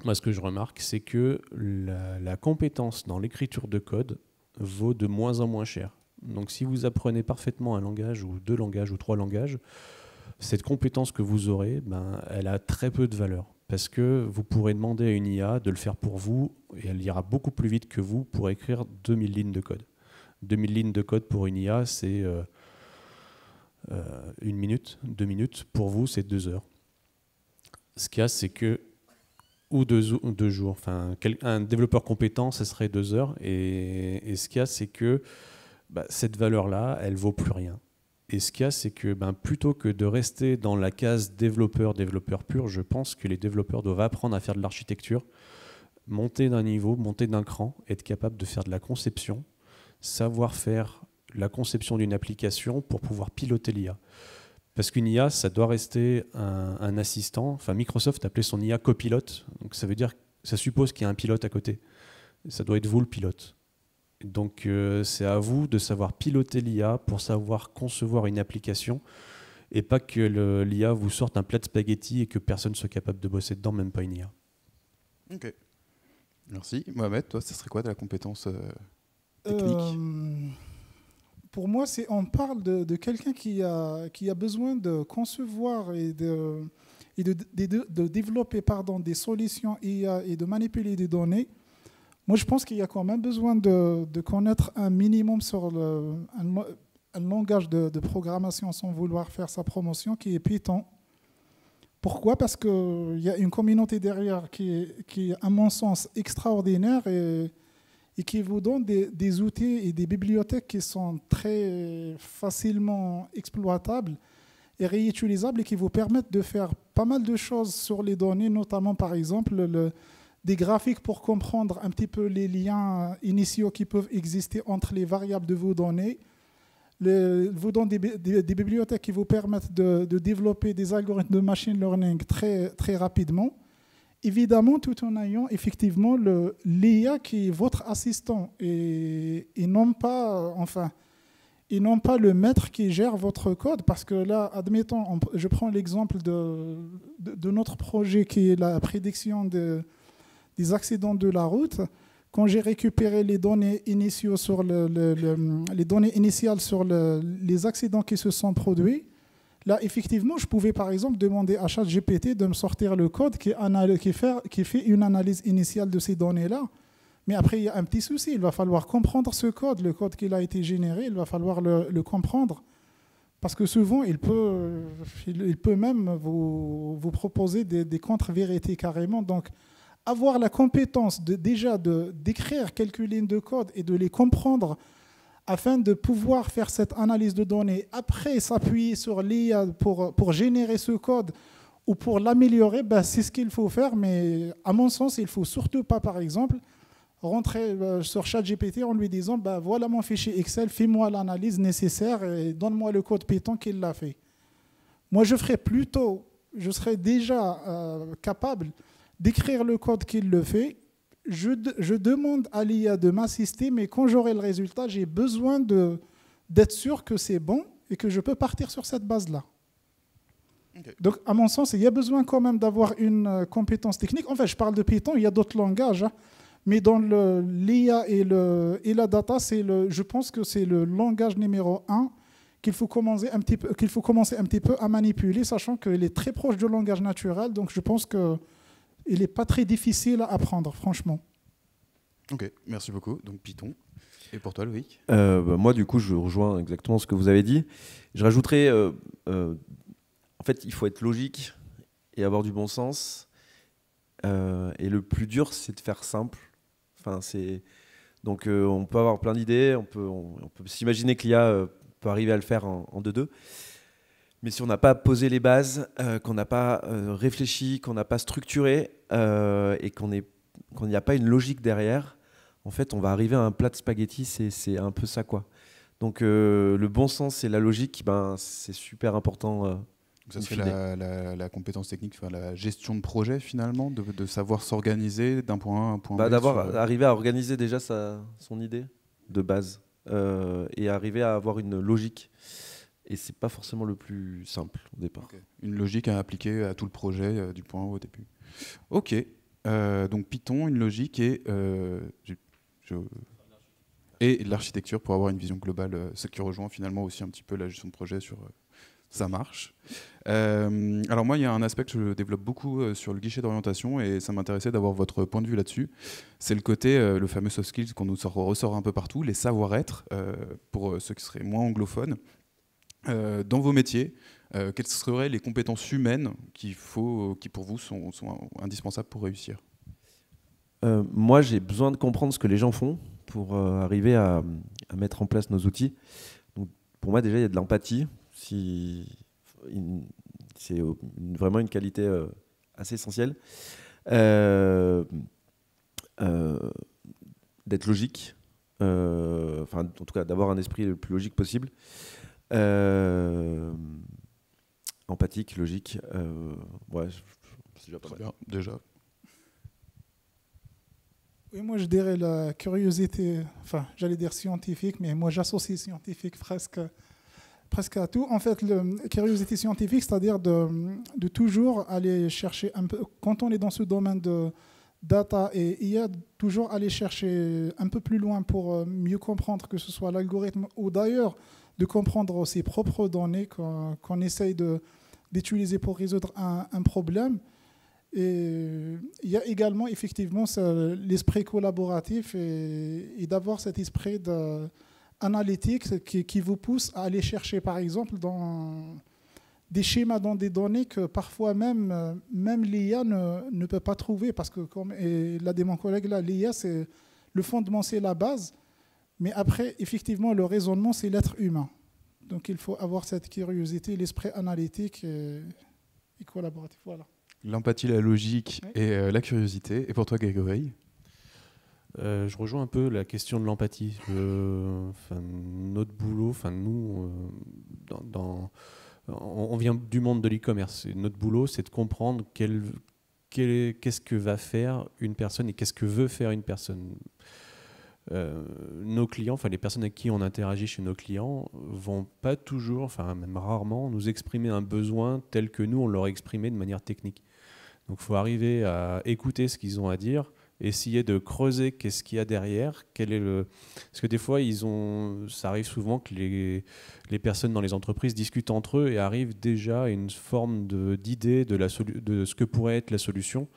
moi ce que je remarque, c'est que la compétence dans l'écriture de code vaut de moins en moins cher. Donc si vous apprenez parfaitement un langage ou 2 langages ou 3 langages, cette compétence que vous aurez, elle a très peu de valeur. Parce que vous pourrez demander à une IA de le faire pour vous, et elle ira beaucoup plus vite que vous pour écrire 2000 lignes de code. 2000 lignes de code pour une IA, c'est 1 minute, 2 minutes. Pour vous, c'est 2 heures. Ce qu'il y a, c'est que, ou 2 jours. Un développeur compétent, ce serait 2 heures. Et ce qu'il y a, c'est que cette valeur-là, elle ne vaut plus rien. Et ce qu'il y a, c'est que plutôt que de rester dans la case développeur pur, je pense que les développeurs doivent apprendre à faire de l'architecture, monter d'un niveau, monter d'un cran, être capable de faire de la conception, savoir faire la conception d'une application pour pouvoir piloter l'IA. Parce qu'une IA, ça doit rester un assistant. Enfin, Microsoft appelait son IA copilote. Donc ça veut dire, ça suppose qu'il y a un pilote à côté. Ça doit être vous le pilote. Donc c'est à vous de savoir piloter l'IA pour savoir concevoir une application et pas que l'IA vous sorte un plat de spaghettis et que personne ne soit capable de bosser dedans, même pas une IA. Ok. Merci. Mohamed, toi, ça serait quoi de la compétence technique? Pour moi, on parle de quelqu'un qui a besoin de concevoir et de développer des solutions IA et de manipuler des données. Moi, je pense qu'il y a quand même besoin de connaître un minimum sur un langage de programmation sans vouloir faire sa promotion, qui est Python. Pourquoi? Parce qu'il y a une communauté derrière qui est, à mon sens, extraordinaire et qui vous donne des outils et des bibliothèques qui sont très facilement exploitables et réutilisables et qui vous permettent de faire pas mal de choses sur les données, notamment, par exemple, des graphiques pour comprendre un petit peu les liens initiaux qui peuvent exister entre les variables de vos données. Vous donne des bibliothèques qui vous permettent de développer des algorithmes de machine learning très, très rapidement. Évidemment, tout en ayant effectivement l'IA qui est votre assistant et non pas le maître qui gère votre code. Parce que là, admettons, je prends l'exemple de notre projet qui est la prédiction des accidents de la route. Quand j'ai récupéré les données initiales sur les accidents qui se sont produits, là, effectivement, je pouvais par exemple demander à ChatGPT de me sortir le code qui fait une analyse initiale de ces données-là. Mais après, il y a un petit souci. Il va falloir comprendre ce code, le code qui a été généré, il va falloir le comprendre. Parce que souvent, il peut même vous proposer des contre-vérités carrément. Donc, avoir la compétence déjà d'écrire quelques lignes de code et de les comprendre afin de pouvoir faire cette analyse de données, après s'appuyer sur l'IA pour générer ce code ou pour l'améliorer, ben, c'est ce qu'il faut faire. Mais à mon sens, il ne faut surtout pas, par exemple, rentrer sur ChatGPT en lui disant bah, voilà mon fichier Excel, fais-moi l'analyse nécessaire et donne-moi le code Python qu'il l'a fait. Moi, je serais déjà capable d'écrire le code qu'il le fait. Je demande à l'IA de m'assister, mais quand j'aurai le résultat, j'ai besoin d'être sûr que c'est bon et que je peux partir sur cette base-là. Okay. Donc, à mon sens, il y a besoin quand même d'avoir une compétence technique. En fait, je parle de Python, il y a d'autres langages, hein. Mais dans l'IA et la data, je pense que c'est le langage numéro 1 qu'il faut commencer un petit peu à manipuler, sachant qu'il est très proche du langage naturel. Donc je pense qu'il n'est pas très difficile à apprendre, franchement. Ok, merci beaucoup. Donc Python. Et pour toi, Loïc? Moi, du coup, je rejoins exactement ce que vous avez dit. Je rajouterais, en fait, il faut être logique et avoir du bon sens. Et le plus dur, c'est de faire simple. Enfin, donc, on peut avoir plein d'idées, on peut s'imaginer que l'IA peut arriver à le faire en 2-2. Mais si on n'a pas posé les bases, qu'on n'a pas réfléchi, qu'on n'a pas structuré et qu'on n'y a pas une logique derrière, en fait, on va arriver à un plat de spaghettis, c'est un peu ça, quoi. Donc, le bon sens et la logique, ben, c'est super important. Ça serait la compétence technique, enfin, la gestion de projet finalement, de savoir s'organiser d'un point A à un point B. Arriver à organiser déjà son idée de base et arriver à avoir une logique. Et c'est pas forcément le plus simple au départ. Okay. Une logique à appliquer à tout le projet du point A au début. Ok, donc Python, une logique et l'architecture pour avoir une vision globale, ce qui rejoint finalement aussi un petit peu la gestion de projet sur... Ça marche. Alors moi, il y a un aspect que je développe beaucoup sur le guichet d'orientation et ça m'intéressait d'avoir votre point de vue là-dessus. C'est le côté, le fameux soft skills qu'on nous ressort un peu partout, les savoir-être, pour ceux qui seraient moins anglophones. Dans vos métiers, quelles seraient les compétences humaines qui pour vous sont indispensables pour réussir? Moi, j'ai besoin de comprendre ce que les gens font pour arriver à mettre en place nos outils. Donc, pour moi, déjà, il y a de l'empathie. C'est vraiment une qualité assez essentielle. D'être logique, en tout cas d'avoir un esprit le plus logique possible. Empathique, logique. Ouais, c'est déjà pas mal. Bien, déjà. Oui, moi je dirais la curiosité, enfin j'allais dire scientifique, mais moi j'associe scientifique presque à tout. En fait, la curiosité scientifique, c'est-à-dire de toujours aller chercher un peu, quand on est dans ce domaine de data et IA, toujours aller chercher un peu plus loin pour mieux comprendre que ce soit l'algorithme ou d'ailleurs de comprendre ses propres données qu'on essaye d'utiliser pour résoudre un problème. Et il y a également effectivement l'esprit collaboratif et d'avoir cet esprit analytique qui vous pousse à aller chercher, par exemple, dans des schémas, dans des données que parfois même l'IA ne peut pas trouver. Parce que, comme l'a dit mon collègue, l'IA, le fondement, c'est la base. Mais après, effectivement, le raisonnement, c'est l'être humain. Donc, il faut avoir cette curiosité, l'esprit analytique et collaboratif. Voilà. L'empathie, la logique et la curiosité. Et pour toi, Grégory? Je rejoins un peu la question de l'empathie. Notre boulot, nous, on vient du monde de l'e-commerce. Notre boulot, c'est de comprendre qu'est-ce que va faire une personne et qu'est-ce que veut faire une personne. Nos clients, les personnes avec qui on interagit chez nos clients, vont pas toujours, même rarement, nous exprimer un besoin tel que nous, on l'aurait exprimé de manière technique. Donc, il faut arriver à écouter ce qu'ils ont à dire, essayer de creuser qu'est-ce qu'il y a derrière, parce que des fois, ça arrive souvent que les personnes dans les entreprises discutent entre eux et arrivent déjà à une forme d'idée de ce que pourrait être la solution.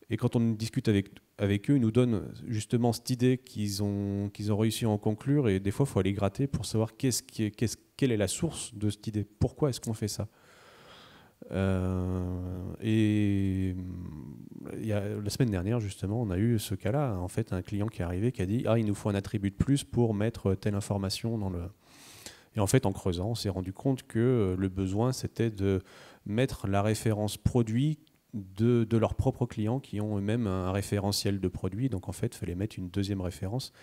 Et quand on discute avec avec eux, ils nous donnent justement cette idée qu'ils ont réussi à en conclure, et des fois, il faut aller gratter pour savoir quelle est la source de cette idée. Pourquoi est-ce qu'on fait ça ? Et la semaine dernière, justement, on a eu ce cas-là. En fait, un client qui est arrivé, qui a dit « Ah, il nous faut un attribut de plus pour mettre telle information dans le… » Et en fait, en creusant, on s'est rendu compte que le besoin, c'était de mettre la référence produit de leurs propres clients qui ont eux-mêmes un référentiel de produit. Donc, en fait, il fallait mettre une deuxième référence.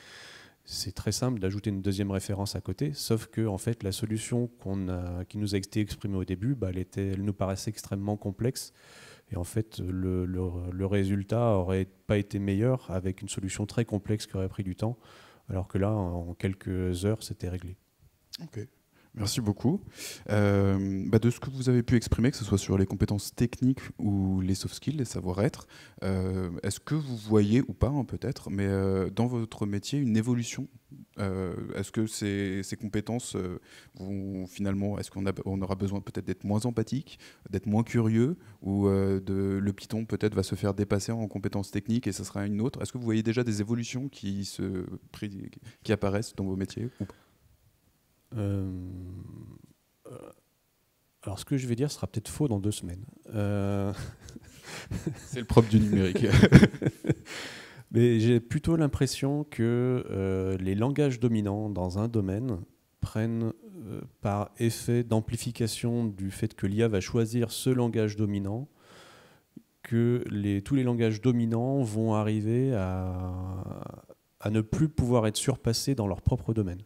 C'est très simple d'ajouter une deuxième référence à côté, sauf que en fait, la solution qui nous a été exprimée au début, elle nous paraissait extrêmement complexe. Et en fait, le résultat n'aurait pas été meilleur avec une solution très complexe qui aurait pris du temps, alors que là, en quelques heures, c'était réglé. Ok, merci beaucoup. De ce que vous avez pu exprimer, que ce soit sur les compétences techniques ou les soft skills, les savoir-être, est-ce que vous voyez, ou pas peut-être, mais dans votre métier, une évolution ? Est-ce que ces compétences vont finalement, est-ce qu'on aura besoin peut-être d'être moins empathique, d'être moins curieux, ou le Python peut-être va se faire dépasser en compétences techniques et ce sera une autre ? Est-ce que vous voyez déjà des évolutions qui apparaissent dans vos métiers ou pas ? Alors, ce que je vais dire sera peut-être faux dans 2 semaines. C'est le propre du numérique. Mais j'ai plutôt l'impression que les langages dominants dans un domaine prennent par effet d'amplification du fait que l'IA va choisir ce langage dominant, que tous les langages dominants vont arriver à ne plus pouvoir être surpassés dans leur propre domaine.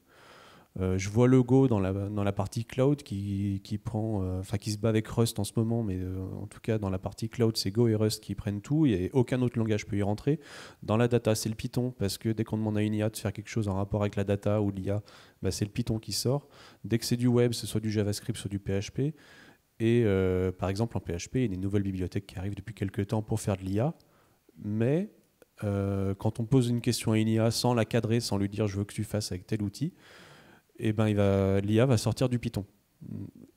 Je vois le Go dans la partie cloud qui se bat avec Rust en ce moment, mais en tout cas dans la partie cloud, c'est Go et Rust qui prennent tout, et aucun autre langage peut y rentrer. Dans la data, c'est le Python, parce que dès qu'on demande à une IA de faire quelque chose en rapport avec la data ou l'IA, c'est le Python qui sort. Dès que c'est du web, c'est soit du JavaScript, soit du PHP. Et par exemple, en PHP, il y a des nouvelles bibliothèques qui arrivent depuis quelques temps pour faire de l'IA, mais quand on pose une question à une IA sans la cadrer, sans lui dire « je veux que tu fasses avec tel outil », l'IA va sortir du Python.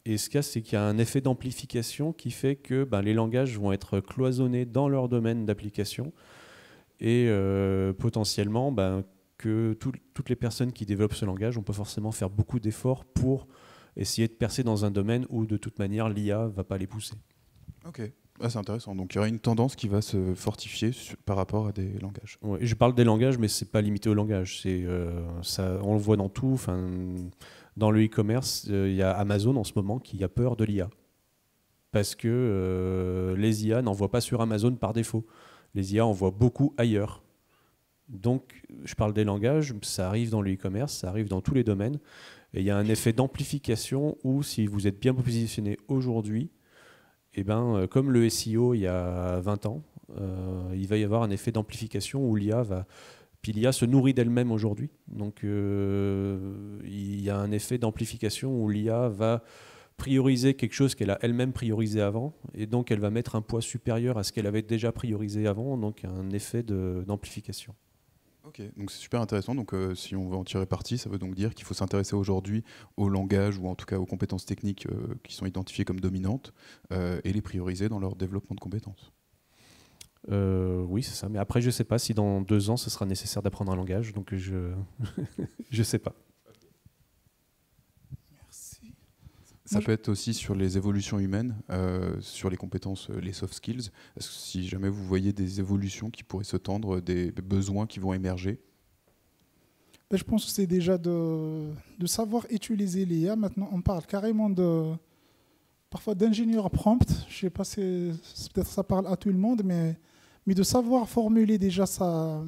Et ce cas, c'est qu'il y a un effet d'amplification qui fait que les langages vont être cloisonnés dans leur domaine d'application, et potentiellement que toutes les personnes qui développent ce langage n'ont pas forcément faire beaucoup d'efforts pour essayer de percer dans un domaine où de toute manière l'IA ne va pas les pousser. Ok. C'est intéressant. Donc il y aura une tendance qui va se fortifier par rapport à des langages. Ouais, je parle des langages, mais c'est pas limité aux langages. On le voit dans tout. Dans le e-commerce, il y a Amazon en ce moment qui a peur de l'IA. Parce que les IA n'envoient pas sur Amazon par défaut. Les IA envoient beaucoup ailleurs. Donc, je parle des langages, ça arrive dans le e-commerce, ça arrive dans tous les domaines. Et il y a un effet d'amplification où, si vous êtes bien positionné aujourd'hui, comme le SEO il y a 20 ans, il va y avoir un effet d'amplification où l'IA se nourrit d'elle-même aujourd'hui. Donc il y a un effet d'amplification où l'IA va prioriser quelque chose qu'elle a elle-même priorisé avant, et donc elle va mettre un poids supérieur à ce qu'elle avait déjà priorisé avant, donc un effet d'amplification. Ok, donc c'est super intéressant. Donc si on veut en tirer parti, ça veut donc dire qu'il faut s'intéresser aujourd'hui au langage, ou en tout cas aux compétences techniques qui sont identifiées comme dominantes, et les prioriser dans leur développement de compétences. Oui, c'est ça. Mais après, je ne sais pas si dans 2 ans, ce sera nécessaire d'apprendre un langage. Donc je ne sais pas. Merci. Ça peut être aussi sur les évolutions humaines, sur les compétences, les soft skills. Est-ce que si jamais vous voyez des évolutions qui pourraient se tendre, des besoins qui vont émerger ? Je pense que c'est déjà de savoir utiliser l'IA. Maintenant, on parle carrément parfois d'ingénieur prompt. Je ne sais pas si peut-être ça parle à tout le monde, mais de savoir formuler déjà sa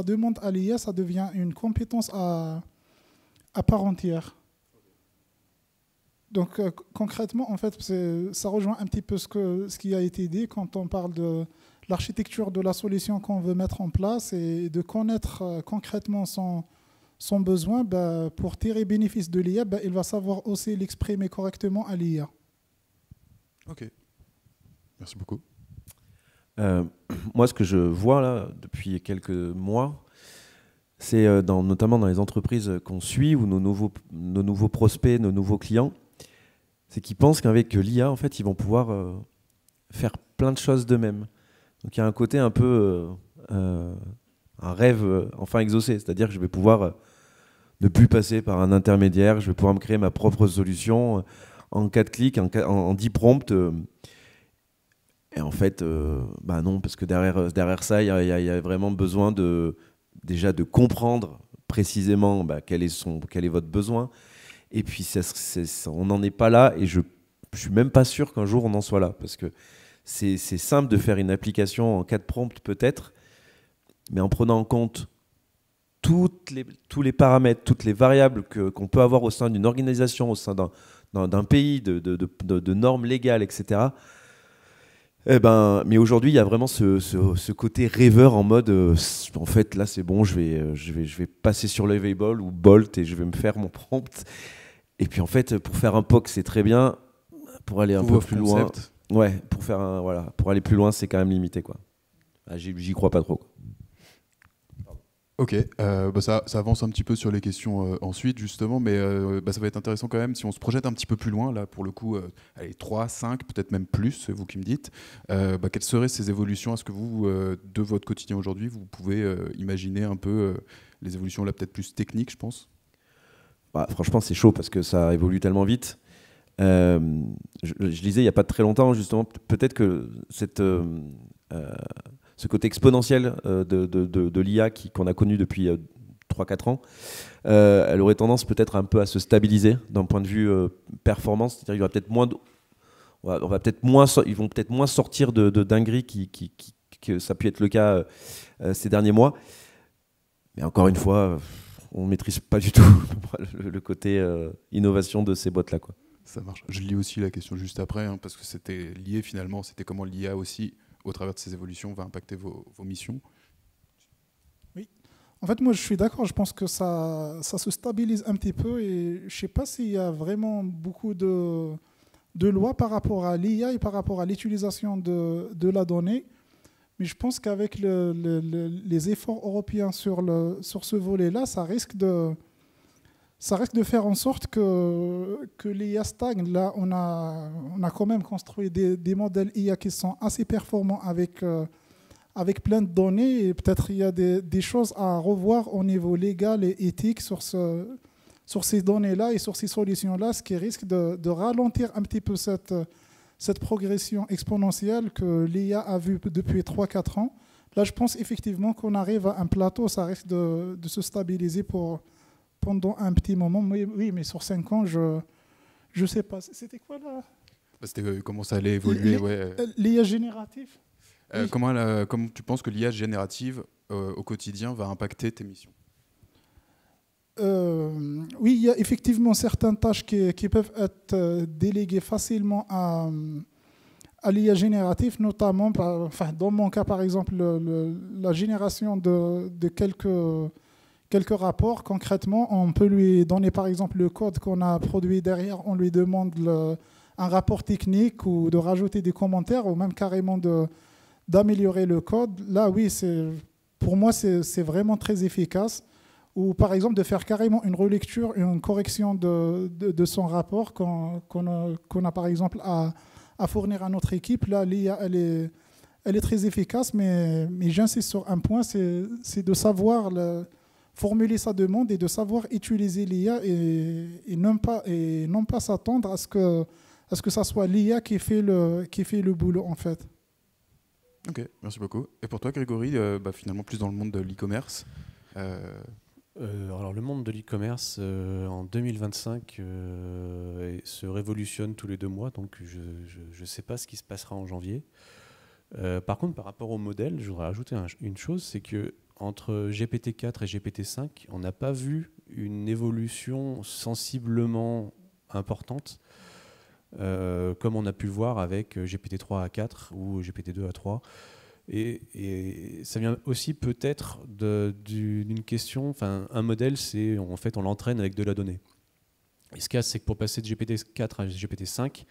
demande à l'IA, ça devient une compétence à part entière. Donc concrètement, en fait, ça rejoint un petit peu ce qui a été dit quand on parle de l'architecture de la solution qu'on veut mettre en place, et de connaître concrètement son besoin. Pour tirer bénéfice de l'IA, il va savoir aussi l'exprimer correctement à l'IA. Ok, merci beaucoup. Moi, ce que je vois là depuis quelques mois, c'est notamment dans les entreprises qu'on suit, ou nos nouveaux prospects, nos nouveaux clients, c'est qu'ils pensent qu'avec l'IA, en fait, ils vont pouvoir faire plein de choses d'eux-mêmes. Donc il y a un côté un peu un rêve enfin exaucé. C'est-à-dire que je vais pouvoir ne plus passer par un intermédiaire, je vais pouvoir me créer ma propre solution en 4 clics, en 10 prompts. Et en fait, bah non, parce que derrière ça, il y a vraiment besoin déjà de comprendre précisément quel est votre besoin. Et puis, on n'en est pas là, et je suis même pas sûr qu'un jour on en soit là, parce que c'est simple de faire une application en 4 prompts peut-être, mais en prenant en compte tous les paramètres, toutes les variables qu'on peut avoir au sein d'une organisation, au sein d'un pays, de normes légales, etc. Mais aujourd'hui, il y a vraiment ce côté rêveur en mode, en fait, là, c'est bon, je vais passer sur Lovable ou Bolt et je vais me faire mon prompt. Et puis, en fait, pour faire un POC, c'est très bien. Pour aller un peu plus loin, ouais, pour aller plus loin, c'est quand même limité, quoi. J'y crois pas trop, quoi. Ok, ça avance un petit peu sur les questions ensuite justement, mais ça va être intéressant quand même si on se projette un petit peu plus loin, là pour le coup, allez, 3, 5, peut-être même plus, c'est vous qui me dites. Quelles seraient ces évolutions? Est-ce que vous, de votre quotidien aujourd'hui, vous pouvez imaginer un peu les évolutions là peut-être plus techniques, je pense? Franchement, c'est chaud parce que ça évolue tellement vite. Je lisais il n'y a pas très longtemps justement, peut-être que ce côté exponentiel de l'IA qu'on a connu depuis 3-4 ans, elle aurait tendance peut-être un peu à se stabiliser d'un point de vue performance, c'est-à-dire qu'il y aura peut-être moins, ils vont peut-être moins sortir de dingueries que ça a pu être le cas ces derniers mois. Mais encore une fois, on ne maîtrise pas du tout le côté innovation de ces boîtes-là, quoi. Ça marche. Je lis aussi la question juste après, hein, parce que c'était lié finalement, c'était comment l'IA aussi, au travers de ces évolutions, va impacter vos missions. Oui. En fait, moi, je suis d'accord. Je pense que ça se stabilise un petit peu et je ne sais pas s'il y a vraiment beaucoup de lois par rapport à l'IA et par rapport à l'utilisation de la donnée. Mais je pense qu'avec les efforts européens sur ce volet-là, ça risque de faire en sorte que l'IA stagne. Là, on a quand même construit des modèles IA qui sont assez performants avec plein de données. Et peut-être il y a des choses à revoir au niveau légal et éthique sur ces données-là et sur ces solutions-là, ce qui risque de ralentir un petit peu cette progression exponentielle que l'IA a vue depuis 3-4 ans. Là, je pense effectivement qu'on arrive à un plateau, ça risque de se stabiliser pendant un petit moment. Oui, mais sur 5 ans, je ne sais pas. C'était quoi là? C'était comment ça allait évoluer, l'IA générative. Oui. Comment tu penses que l'IA générative au quotidien va impacter tes missions? Oui, il y a effectivement certaines tâches qui peuvent être déléguées facilement à l'IA générative, notamment, dans mon cas par exemple, la génération de quelques rapports. Concrètement, on peut lui donner par exemple le code qu'on a produit derrière, on lui demande un rapport technique ou de rajouter des commentaires ou même carrément d'améliorer le code. Là, oui, pour moi, c'est vraiment très efficace. Ou par exemple de faire carrément une relecture, une correction de son rapport qu'on a par exemple à fournir à notre équipe. Là, l'IA, elle est très efficace, mais j'insiste sur un point, c'est de savoir formuler sa demande et de savoir utiliser l'IA et non pas s'attendre à ce que ça soit l'IA qui fait le boulot en fait. Ok, merci beaucoup. Et pour toi, Grégory, finalement plus dans le monde de l'e-commerce. Alors le monde de l'e-commerce en 2025 se révolutionne tous les 2 mois, donc je ne sais pas ce qui se passera en janvier. Par contre, par rapport au modèle, je voudrais ajouter une chose, c'est que entre GPT-4 et GPT-5, on n'a pas vu une évolution sensiblement importante, comme on a pu le voir avec GPT-3 à 4 ou GPT-2 à 3. Et ça vient aussi peut-être d'une question, un modèle, c'est en fait on l'entraîne avec de la donnée. Et ce qu'il y a, c'est que pour passer de GPT-4 à GPT-5,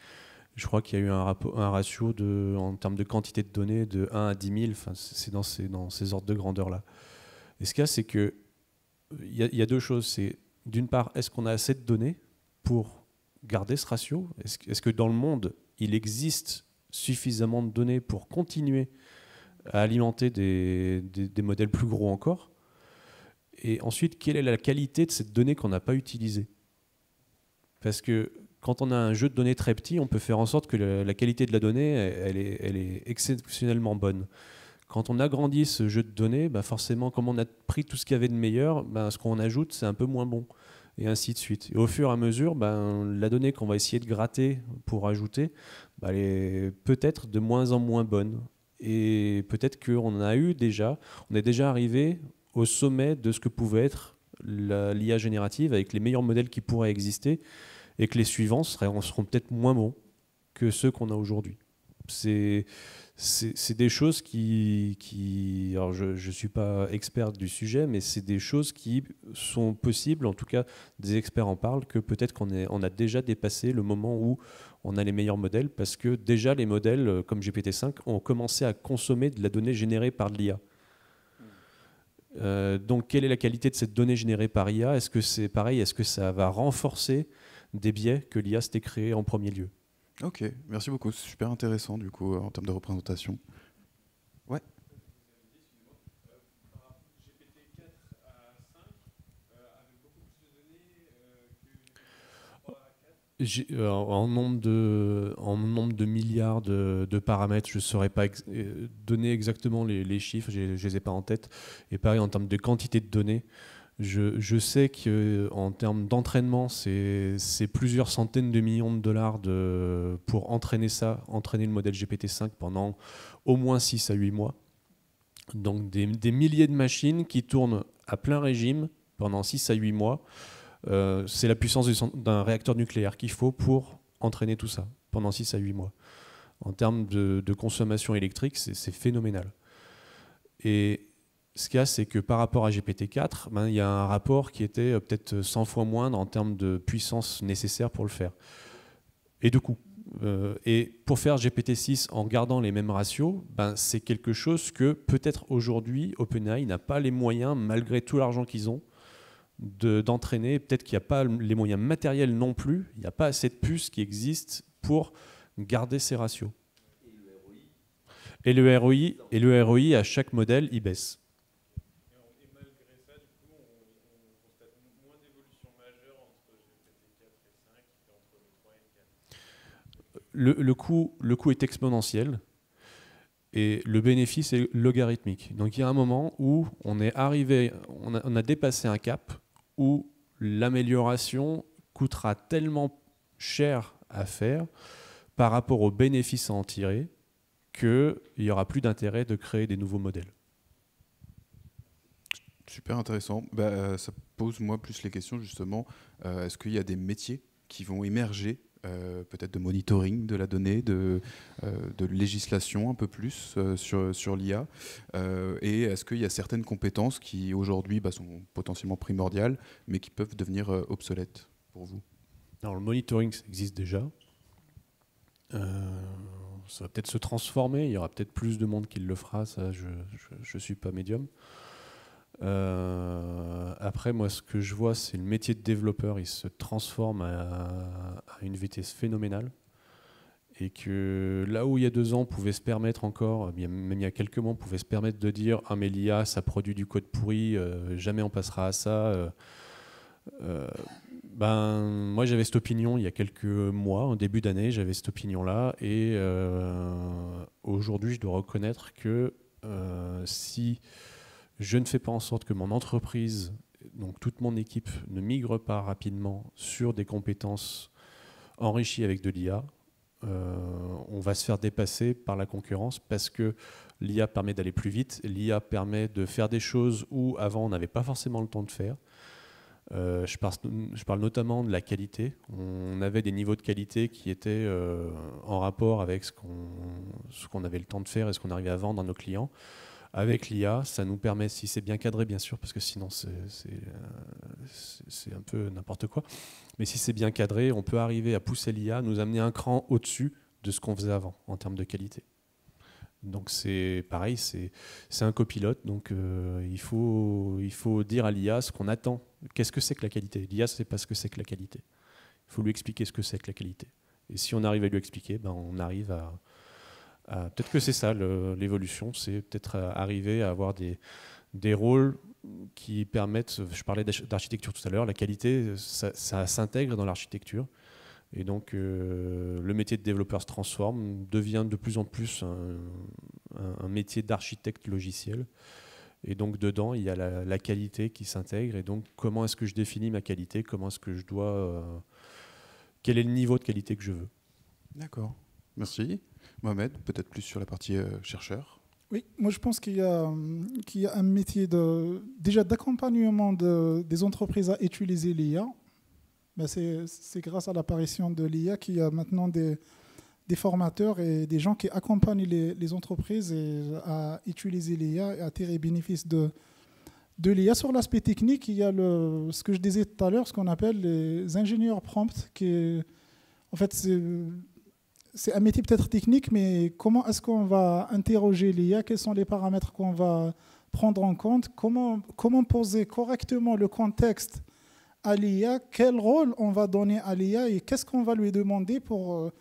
je crois qu'il y a eu un ratio en termes de quantité de données de 1 à 10 000, c'est dans ces ordres de grandeur-là. Et ce qu'il y a, c'est qu'il y a 2 choses. C'est d'une part, est-ce qu'on a assez de données pour garder ce ratio? Est-ce que dans le monde, il existe suffisamment de données pour continuer à alimenter des modèles plus gros encore. Et ensuite, quelle est la qualité de cette donnée qu'on n'a pas utilisée? Parce que quand on a un jeu de données très petit, on peut faire en sorte que la qualité de la donnée, elle est exceptionnellement bonne. Quand on agrandit ce jeu de données, bah forcément, comme on a pris tout ce qu'il y avait de meilleur, bah ce qu'on ajoute, c'est un peu moins bon. Et ainsi de suite. Et au fur et à mesure, bah, la donnée qu'on va essayer de gratter pour ajouter, bah, elle est peut-être de moins en moins bonne. Et peut-être qu'on est déjà arrivé au sommet de ce que pouvait être l'IA générative avec les meilleurs modèles qui pourraient exister, et que les suivants seront peut-être moins bons que ceux qu'on a aujourd'hui. C'est des choses alors je ne suis pas expert du sujet, mais c'est des choses qui sont possibles, en tout cas des experts en parlent, que peut-être on a déjà dépassé le moment où on a les meilleurs modèles, parce que déjà les modèles comme GPT-5 ont commencé à consommer de la donnée générée par de l'IA. Donc quelle est la qualité de cette donnée générée par IA? Est-ce que c'est pareil? Est-ce que ça va renforcer des biais que l'IA s'était créé en premier lieu? Ok, merci beaucoup. C'est super intéressant du coup en termes de représentation. Ouais. En nombre de milliards de paramètres, je ne saurais pas donner exactement les chiffres, je ne les ai pas en tête. Et pareil, en termes de quantité de données, je sais qu'en termes d'entraînement, c'est plusieurs centaines de millions de dollars pour entraîner le modèle GPT-5 pendant au moins 6 à 8 mois. Donc des milliers de machines qui tournent à plein régime pendant 6 à 8 mois. C'est la puissance d'un réacteur nucléaire qu'il faut pour entraîner tout ça pendant 6 à 8 mois. En termes de consommation électrique, c'est phénoménal. Et ce qu'il y a, c'est que par rapport à GPT-4, il y a un rapport qui était peut-être 100 fois moindre en termes de puissance nécessaire pour le faire. Et de coût. Et pour faire GPT-6 en gardant les mêmes ratios, c'est quelque chose que peut-être aujourd'hui, OpenAI n'a pas les moyens, malgré tout l'argent qu'ils ont, d'entraîner. Peut-être qu'il n'y a pas les moyens matériels non plus, il n'y a pas assez de puces qui existent pour garder ces ratios. Et le ROI à chaque modèle, il baisse. Et malgré ça, du coup, on constate moins d'évolution majeure entre GPT-4 et 5 qu'entre le 3 et le 4. Le coût est exponentiel et le bénéfice est logarithmique. Donc il y a un moment où on a dépassé un cap où l'amélioration coûtera tellement cher à faire par rapport aux bénéfices à en tirer qu'il n'y aura plus d'intérêt de créer des nouveaux modèles. Super intéressant. Ça pose moi plus les questions justement. Est-ce qu'il y a des métiers qui vont émerger, peut-être de monitoring de la donnée, de législation un peu plus sur l'IA, et est-ce qu'il y a certaines compétences qui aujourd'hui sont potentiellement primordiales, mais qui peuvent devenir obsolètes pour vous? Alors, le monitoring, ça existe déjà. Ça va peut-être se transformer, il y aura peut-être plus de monde qui le fera, ça je ne suis pas médium. Après, moi, ce que je vois, c'est le métier de développeur, il se transforme à une vitesse phénoménale. Et que là où il y a 2 ans, on pouvait se permettre encore, même il y a quelques mois, on pouvait se permettre de dire « Ah mais l'IA, ça produit du code pourri, jamais on passera à ça ». Moi, j'avais cette opinion il y a quelques mois, en début d'année, j'avais cette opinion-là. Et aujourd'hui, je dois reconnaître que si je ne fais pas en sorte que mon entreprise, donc toute mon équipe, ne migre pas rapidement sur des compétences enrichies avec de l'IA, on va se faire dépasser par la concurrence, parce que l'IA permet d'aller plus vite, l'IA permet de faire des choses où avant on n'avait pas forcément le temps de faire. Je parle notamment de la qualité. On avait des niveaux de qualité qui étaient en rapport avec ce qu'on avait le temps de faire et ce qu'on arrivait à vendre à nos clients. Avec l'IA, ça nous permet, si c'est bien cadré bien sûr, parce que sinon c'est un peu n'importe quoi, mais si c'est bien cadré, on peut arriver à pousser l'IA, nous amener un cran au-dessus de ce qu'on faisait avant en termes de qualité. Donc c'est pareil, c'est un copilote, donc il faut dire à l'IA ce qu'on attend. Qu'est-ce que c'est que la qualité? L'IA, c'est pas ce que c'est que la qualité. Il faut lui expliquer ce que c'est que la qualité. Et si on arrive à lui expliquer, on arrive Peut-être que c'est ça l'évolution, c'est peut-être arriver à avoir des rôles qui permettent, je parlais d'architecture tout à l'heure, la qualité, ça s'intègre dans l'architecture. Et donc le métier de développeur se transforme, devient de plus en plus un métier d'architecte logiciel. Et donc dedans, il y a la qualité qui s'intègre. Et donc comment est-ce que je définis ma qualité? Comment est-ce que je dois... quel est le niveau de qualité que je veux? D'accord, merci. Mohamed, peut-être plus sur la partie chercheur. Oui, moi je pense qu'il y a un métier déjà d'accompagnement des entreprises à utiliser l'IA. Ben c'est grâce à l'apparition de l'IA qu'il y a maintenant des formateurs et des gens qui accompagnent les entreprises à utiliser l'IA et à tirer bénéfice de l'IA. Sur l'aspect technique, il y a ce que je disais tout à l'heure, ce qu'on appelle les ingénieurs prompt, en fait, c'est un métier peut-être technique, mais comment est-ce qu'on va interroger l'IA? Quels sont les paramètres qu'on va prendre en compte? Comment poser correctement le contexte à l'IA? Quel rôle on va donner à l'IA et qu'est-ce qu'on va lui demander pour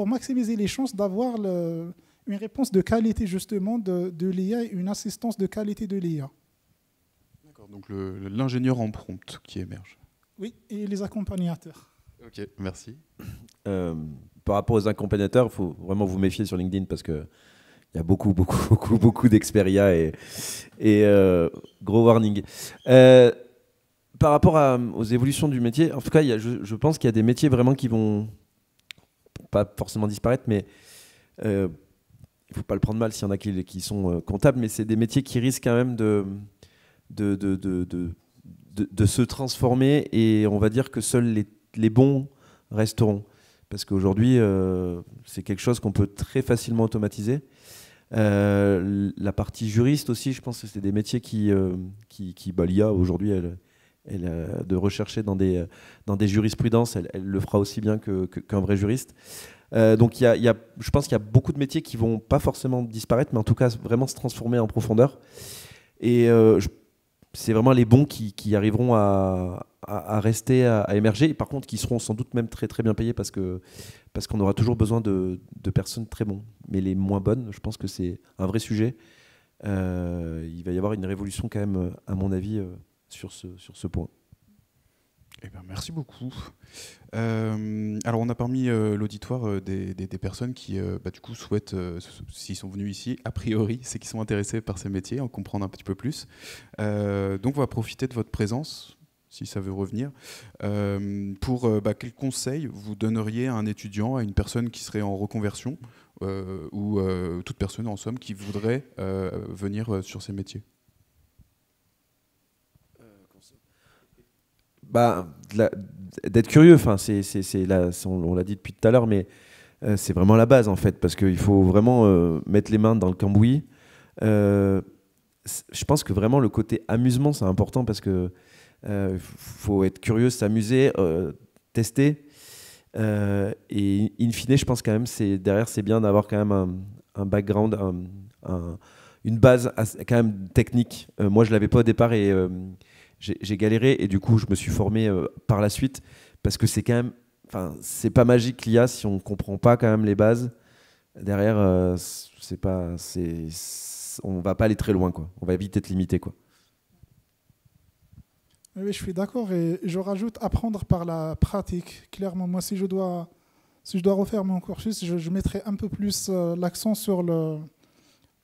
maximiser les chances d'avoir une réponse de qualité justement de l'IA et une assistance de qualité de l'IA? D'accord, donc l'ingénieur en prompt qui émerge. Oui, et les accompagnateurs. Ok, merci. Par rapport aux accompagnateurs, il faut vraiment vous méfier sur LinkedIn parce qu'il y a beaucoup d'experts IA et gros warning. Par rapport aux évolutions du métier, en tout cas, je pense qu'il y a des métiers vraiment qui vont pas forcément disparaître, mais il ne faut pas le prendre mal s'il y en a qui sont comptables, mais c'est des métiers qui risquent quand même de se transformer et on va dire que seuls les bons resteront. Parce qu'aujourd'hui, c'est quelque chose qu'on peut très facilement automatiser. La partie juriste aussi, je pense que c'est des métiers l'IA aujourd'hui, elle de rechercher dans des jurisprudences, elle le fera aussi bien qu'un vrai juriste. Donc je pense qu'il y a beaucoup de métiers qui ne vont pas forcément disparaître, mais en tout cas vraiment se transformer en profondeur. Et c'est vraiment les bons qui arriveront à rester, à émerger, et par contre qui seront sans doute même très, très bien payés parce qu'on aura toujours besoin de personnes très bonnes. Mais les moins bonnes, je pense que c'est un vrai sujet. Il va y avoir une révolution quand même, à mon avis, sur ce point. Eh bien, merci beaucoup. Alors, on a parmi l'auditoire des personnes qui, du coup, souhaitent, s'ils sont venus ici, a priori, c'est qu'ils sont intéressés par ces métiers, en comprendre un petit peu plus. Donc, on va profiter de votre présence, si ça veut revenir, pour quel conseil vous donneriez à un étudiant, à une personne qui serait en reconversion, ou toute personne, en somme, qui voudrait venir sur ces métiers? D'être curieux, on l'a dit depuis tout à l'heure, mais c'est vraiment la base en fait, parce qu'il faut vraiment mettre les mains dans le cambouis. Je pense que vraiment le côté amusement c'est important parce que faut être curieux, s'amuser, tester, et in fine, je pense quand même derrière c'est bien d'avoir quand même un background, une base quand même technique. Moi je l'avais pas au départ et j'ai galéré et du coup je me suis formé par la suite parce que c'est quand même, c'est pas magique l'IA si on comprend pas quand même les bases derrière. On va pas aller très loin quoi. On va vite être limité quoi. Oui, je suis d'accord et je rajoute apprendre par la pratique. Clairement, moi si je dois refaire mon cursus, je mettrai un peu plus l'accent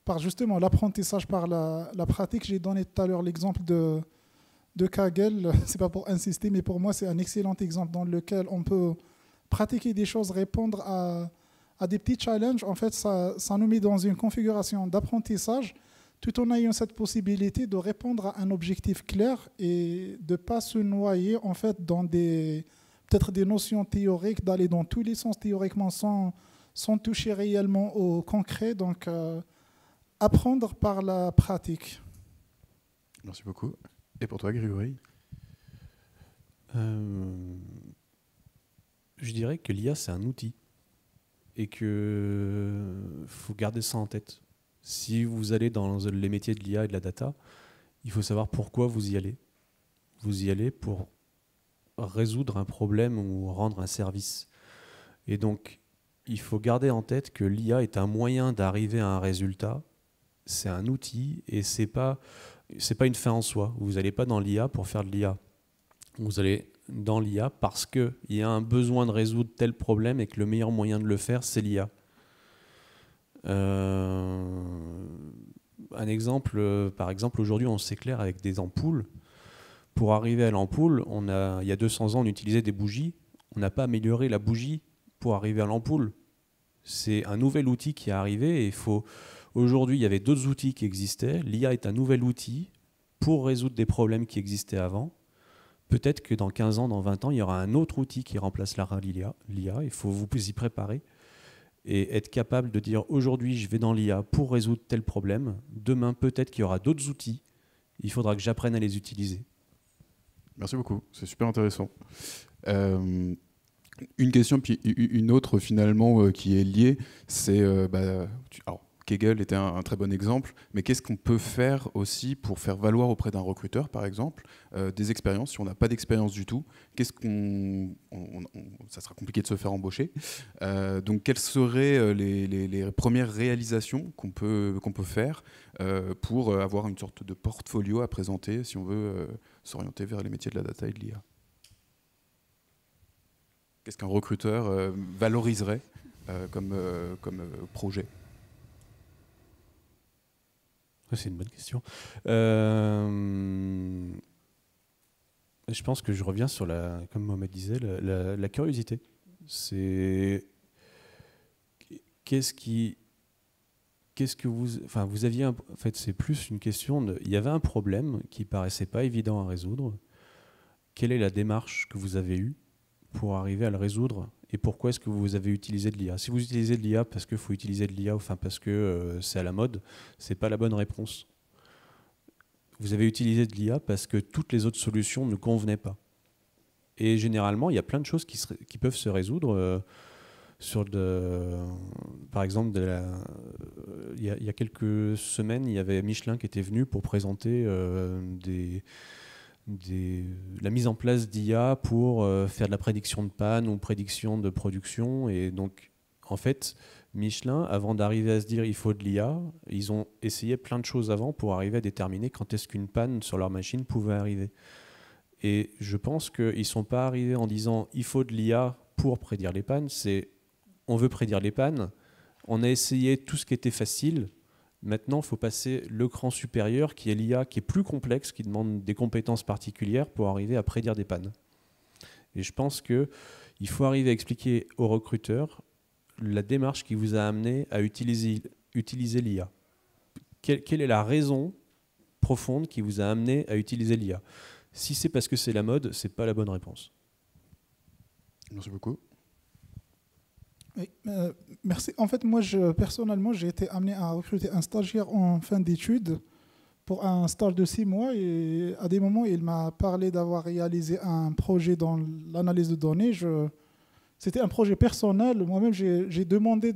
par justement l'apprentissage par la pratique. J'ai donné tout à l'heure l'exemple de Kaggle, c'est pas pour insister, mais pour moi c'est un excellent exemple dans lequel on peut pratiquer des choses, répondre à des petits challenges. En fait, ça nous met dans une configuration d'apprentissage tout en ayant cette possibilité de répondre à un objectif clair et de ne pas se noyer en fait dans peut-être des notions théoriques, d'aller dans tous les sens théoriquement sans toucher réellement au concret. Donc, apprendre par la pratique. Merci beaucoup. Et pour toi, Grégory? Je dirais que l'IA, c'est un outil et qu'il faut garder ça en tête. Si vous allez dans les métiers de l'IA et de la data, il faut savoir pourquoi vous y allez. Vous y allez pour résoudre un problème ou rendre un service. Et donc, il faut garder en tête que l'IA est un moyen d'arriver à un résultat. C'est un outil et c'est pas une fin en soi. Vous n'allez pas dans l'IA pour faire de l'IA. Vous allez dans l'IA parce qu'il y a un besoin de résoudre tel problème et que le meilleur moyen de le faire, c'est l'IA. Un exemple, par exemple, aujourd'hui, on s'éclaire avec des ampoules. Pour arriver à l'ampoule, il y a 200 ans, on utilisait des bougies. On n'a pas amélioré la bougie pour arriver à l'ampoule. C'est un nouvel outil qui est arrivé. Et aujourd'hui, il y avait d'autres outils qui existaient. L'IA est un nouvel outil pour résoudre des problèmes qui existaient avant. Peut-être que dans 15 ans, dans 20 ans, il y aura un autre outil qui remplacera l'IA. Il faut vous y préparer et être capable de dire aujourd'hui, je vais dans l'IA pour résoudre tel problème. Demain, peut-être qu'il y aura d'autres outils. Il faudra que j'apprenne à les utiliser. Merci beaucoup, c'est super intéressant. Une question, puis une autre finalement qui est liée, c'est... alors, Kaggle était un très bon exemple, mais qu'est-ce qu'on peut faire aussi pour faire valoir auprès d'un recruteur, par exemple, des expériences, si on n'a pas d'expérience du tout, ça sera compliqué de se faire embaucher. Donc, quelles seraient les premières réalisations qu'on peut faire pour avoir une sorte de portfolio à présenter si on veut s'orienter vers les métiers de la data et de l'IA? Qu'est-ce qu'un recruteur valoriserait comme projet? C'est une bonne question. Je pense que je reviens sur comme Mohamed disait, la curiosité. C'est qu'est-ce que vous aviez en fait, c'est plus une question il y avait un problème qui paraissait pas évident à résoudre. Quelle est la démarche que vous avez eue pour arriver à le résoudre et pourquoi est-ce que vous avez utilisé de l'IA? Si vous utilisez de l'IA parce qu'il faut utiliser de l'IA, enfin parce que c'est à la mode, c'est pas la bonne réponse. Vous avez utilisé de l'IA parce que toutes les autres solutions ne convenaient pas. Et généralement, il y a plein de choses qui peuvent se résoudre. Par exemple, il y a quelques semaines, il y avait Michelin qui était venu pour présenter la mise en place d'IA pour faire de la prédiction de panne ou prédiction de production. Et donc, en fait, Michelin, avant d'arriver à se dire il faut de l'IA, ils ont essayé plein de choses avant pour arriver à déterminer quand est-ce qu'une panne sur leur machine pouvait arriver. Et je pense qu'ils ne sont pas arrivés en disant il faut de l'IA pour prédire les pannes, c'est on veut prédire les pannes, on a essayé tout ce qui était facile. Maintenant, il faut passer le cran supérieur qui est l'IA, qui est plus complexe, qui demande des compétences particulières pour arriver à prédire des pannes. Et je pense qu'il faut arriver à expliquer aux recruteurs la démarche qui vous a amené à utiliser l'IA. Quelle est la raison profonde qui vous a amené à utiliser l'IA? Si c'est parce que c'est la mode, ce n'est pas la bonne réponse. Merci beaucoup. Oui, merci. En fait, moi, personnellement, j'ai été amené à recruter un stagiaire en fin d'études pour un stage de 6 mois. Et à des moments, il m'a parlé d'avoir réalisé un projet dans l'analyse de données. C'était un projet personnel. Moi-même, j'ai demandé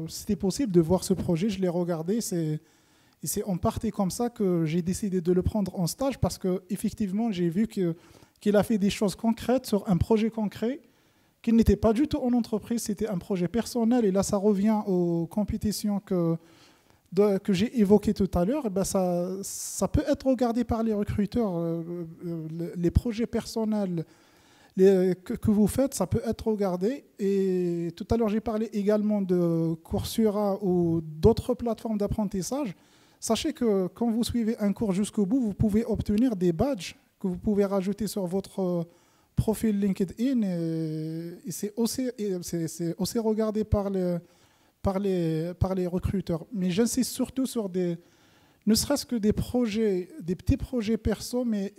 si c'était possible de voir ce projet. Je l'ai regardé. Et c'est en partie comme ça que j'ai décidé de le prendre en stage parce qu'effectivement, j'ai vu qu'il a fait des choses concrètes sur un projet concret qui n'était pas du tout en entreprise. C'était un projet personnel. Et là, ça revient aux compétitions que j'ai évoquées tout à l'heure. Et ben ça peut être regardé par les recruteurs. Les projets personnels que vous faites, ça peut être regardé. Et tout à l'heure, j'ai parlé également de Coursera ou d'autres plateformes d'apprentissage. Sachez que quand vous suivez un cours jusqu'au bout, vous pouvez obtenir des badges que vous pouvez rajouter sur votre profil LinkedIn. Et c'est aussi regardé par les recruteurs. Mais j'insiste surtout sur ne serait-ce que des petits projets perso, mais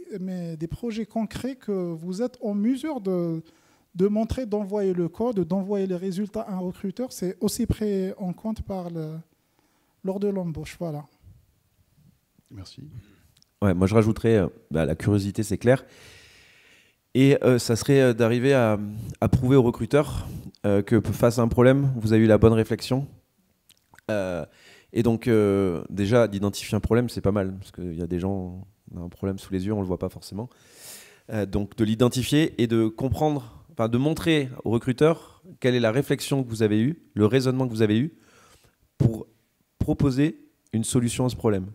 des projets concrets que vous êtes en mesure de montrer, d'envoyer le code, d'envoyer les résultats à un recruteur. C'est aussi pris en compte lors de l'embauche. Voilà. Merci. Ouais, moi, je rajouterais la curiosité, c'est clair. Et ça serait d'arriver à prouver aux recruteurs que face à un problème, vous avez eu la bonne réflexion. Et donc, déjà, d'identifier un problème, c'est pas mal. Parce qu'il y a des gens, on a un problème sous les yeux, on ne le voit pas forcément. Donc, de l'identifier et de comprendre, enfin, de montrer aux recruteurs quelle est la réflexion que vous avez eue, le raisonnement que vous avez eu pour proposer une solution à ce problème.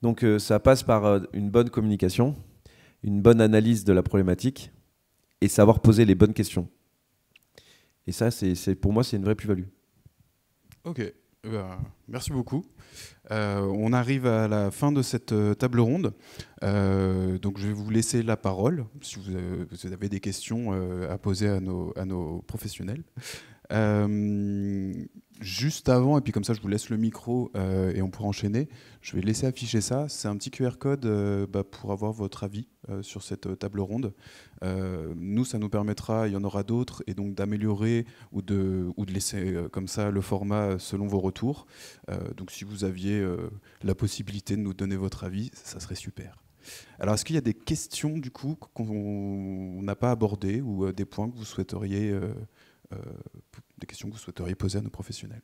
Donc ça passe par une bonne communication, une bonne analyse de la problématique et savoir poser les bonnes questions. Et ça, pour moi, c'est une vraie plus-value. Ok, merci beaucoup. On arrive à la fin de cette table ronde. Donc je vais vous laisser la parole si vous avez des questions à poser à nos professionnels. Juste avant, et puis comme ça je vous laisse le micro et on pourra enchaîner, je vais laisser afficher ça. C'est un petit QR code pour avoir votre avis sur cette table ronde. Nous, ça nous permettra, il y en aura d'autres, et donc d'améliorer ou de laisser comme ça le format selon vos retours. Donc si vous aviez la possibilité de nous donner votre avis, ça serait super. Alors est-ce qu'il y a des questions du coup qu'on n'a pas abordées ou des points que vous souhaiteriez des questions que vous souhaiteriez poser à nos professionnels?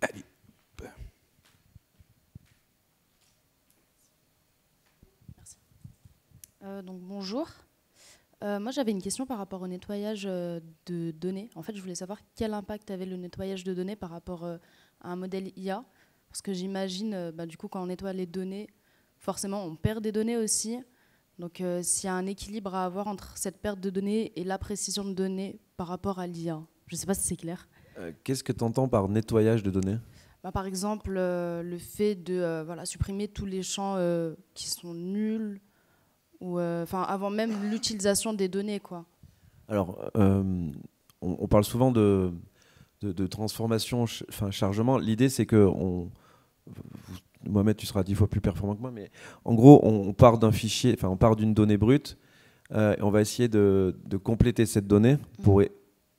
Allez. Merci. Donc bonjour. Moi j'avais une question par rapport au nettoyage de données. En fait, je voulais savoir quel impact avait le nettoyage de données par rapport à un modèle IA. Parce que j'imagine, du coup, quand on nettoie les données, forcément, on perd des données aussi. Donc, s'il y a un équilibre à avoir entre cette perte de données et la précision de données par rapport à l'IA. Je ne sais pas si c'est clair. Qu'est-ce que tu entends par nettoyage de données ? Par exemple, le fait de supprimer tous les champs qui sont nuls, ou avant même l'utilisation des données, quoi. Alors, on parle souvent de transformation, chargement. L'idée, c'est que Mohamed, tu seras 10 fois plus performant que moi, mais en gros, on part d'un fichier, on part d'une donnée brute, et on va essayer de compléter cette donnée pour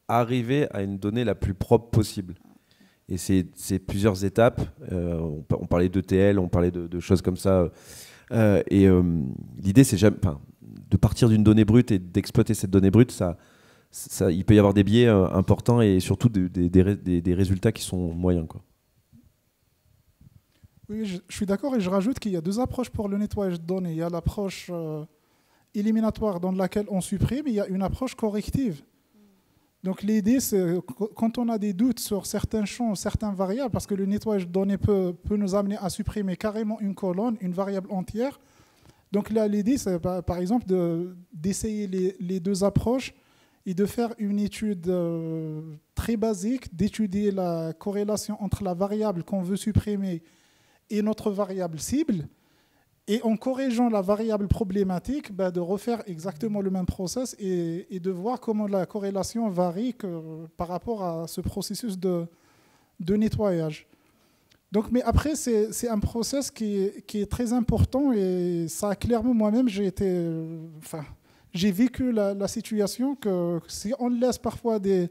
arriver à une donnée la plus propre possible. Et c'est plusieurs étapes. On parlait d'ETL, on parlait de choses comme ça. L'idée, c'est de partir d'une donnée brute et d'exploiter cette donnée brute. Il peut y avoir des biais importants et surtout des résultats qui sont moyens, quoi. Oui, je suis d'accord et je rajoute qu'il y a deux approches pour le nettoyage de données. Il y a l'approche éliminatoire dans laquelle on supprime, et il y a une approche corrective. Donc l'idée, c'est quand on a des doutes sur certains champs, certaines variables, parce que le nettoyage de données peut nous amener à supprimer carrément une colonne, une variable entière. Donc là, l'idée, c'est par exemple d'essayer les deux approches et de faire une étude très basique, d'étudier la corrélation entre la variable qu'on veut supprimer et notre variable cible, et en corrigeant la variable problématique, de refaire exactement le même process et de voir comment la corrélation varie par rapport à ce processus de nettoyage. Donc, mais après, c'est un process qui est très important, et ça, clairement, moi-même, j'ai vécu la situation que si on laisse parfois des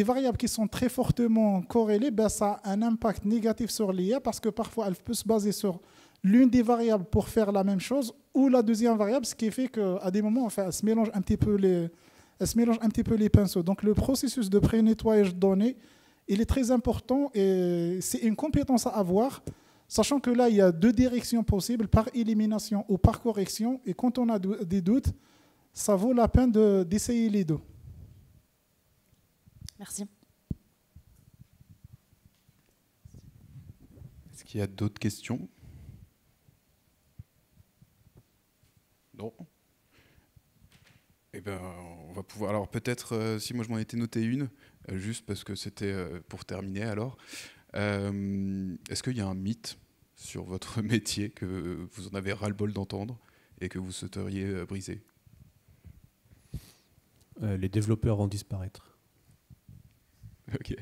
variables qui sont très fortement corrélées, ça a un impact négatif sur l'IA, parce que parfois elle peut se baser sur l'une des variables pour faire la même chose, ou la deuxième variable, ce qui fait qu'à des moments, elle se mélange un petit peu les pinceaux. Donc le processus de pré-nettoyage de données, il est très important, et c'est une compétence à avoir, sachant que là, il y a deux directions possibles, par élimination ou par correction, et quand on a des doutes, ça vaut la peine d'essayer les deux. Merci. Est-ce qu'il y a d'autres questions? Non. Eh ben, on va pouvoir. Alors peut-être, si moi je m'en étais noté une, juste parce que c'était pour terminer. Alors, est-ce qu'il y a un mythe sur votre métier que vous en avez ras-le-bol d'entendre et que vous souhaiteriez briser? Les développeurs vont disparaître. Ok.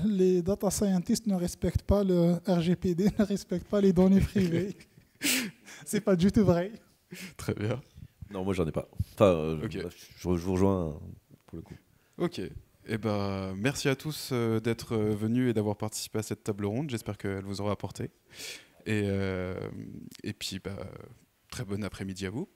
Les data scientists ne respectent pas le RGPD, ne respectent pas les données privées. C'est pas du tout vrai. Très bien. Non, moi j'en ai pas. Enfin, Ok. je vous rejoins pour le coup. Ok. Eh ben, merci à tous d'être venus et d'avoir participé à cette table ronde. J'espère qu'elle vous aura apporté. Et puis, très bon après-midi à vous.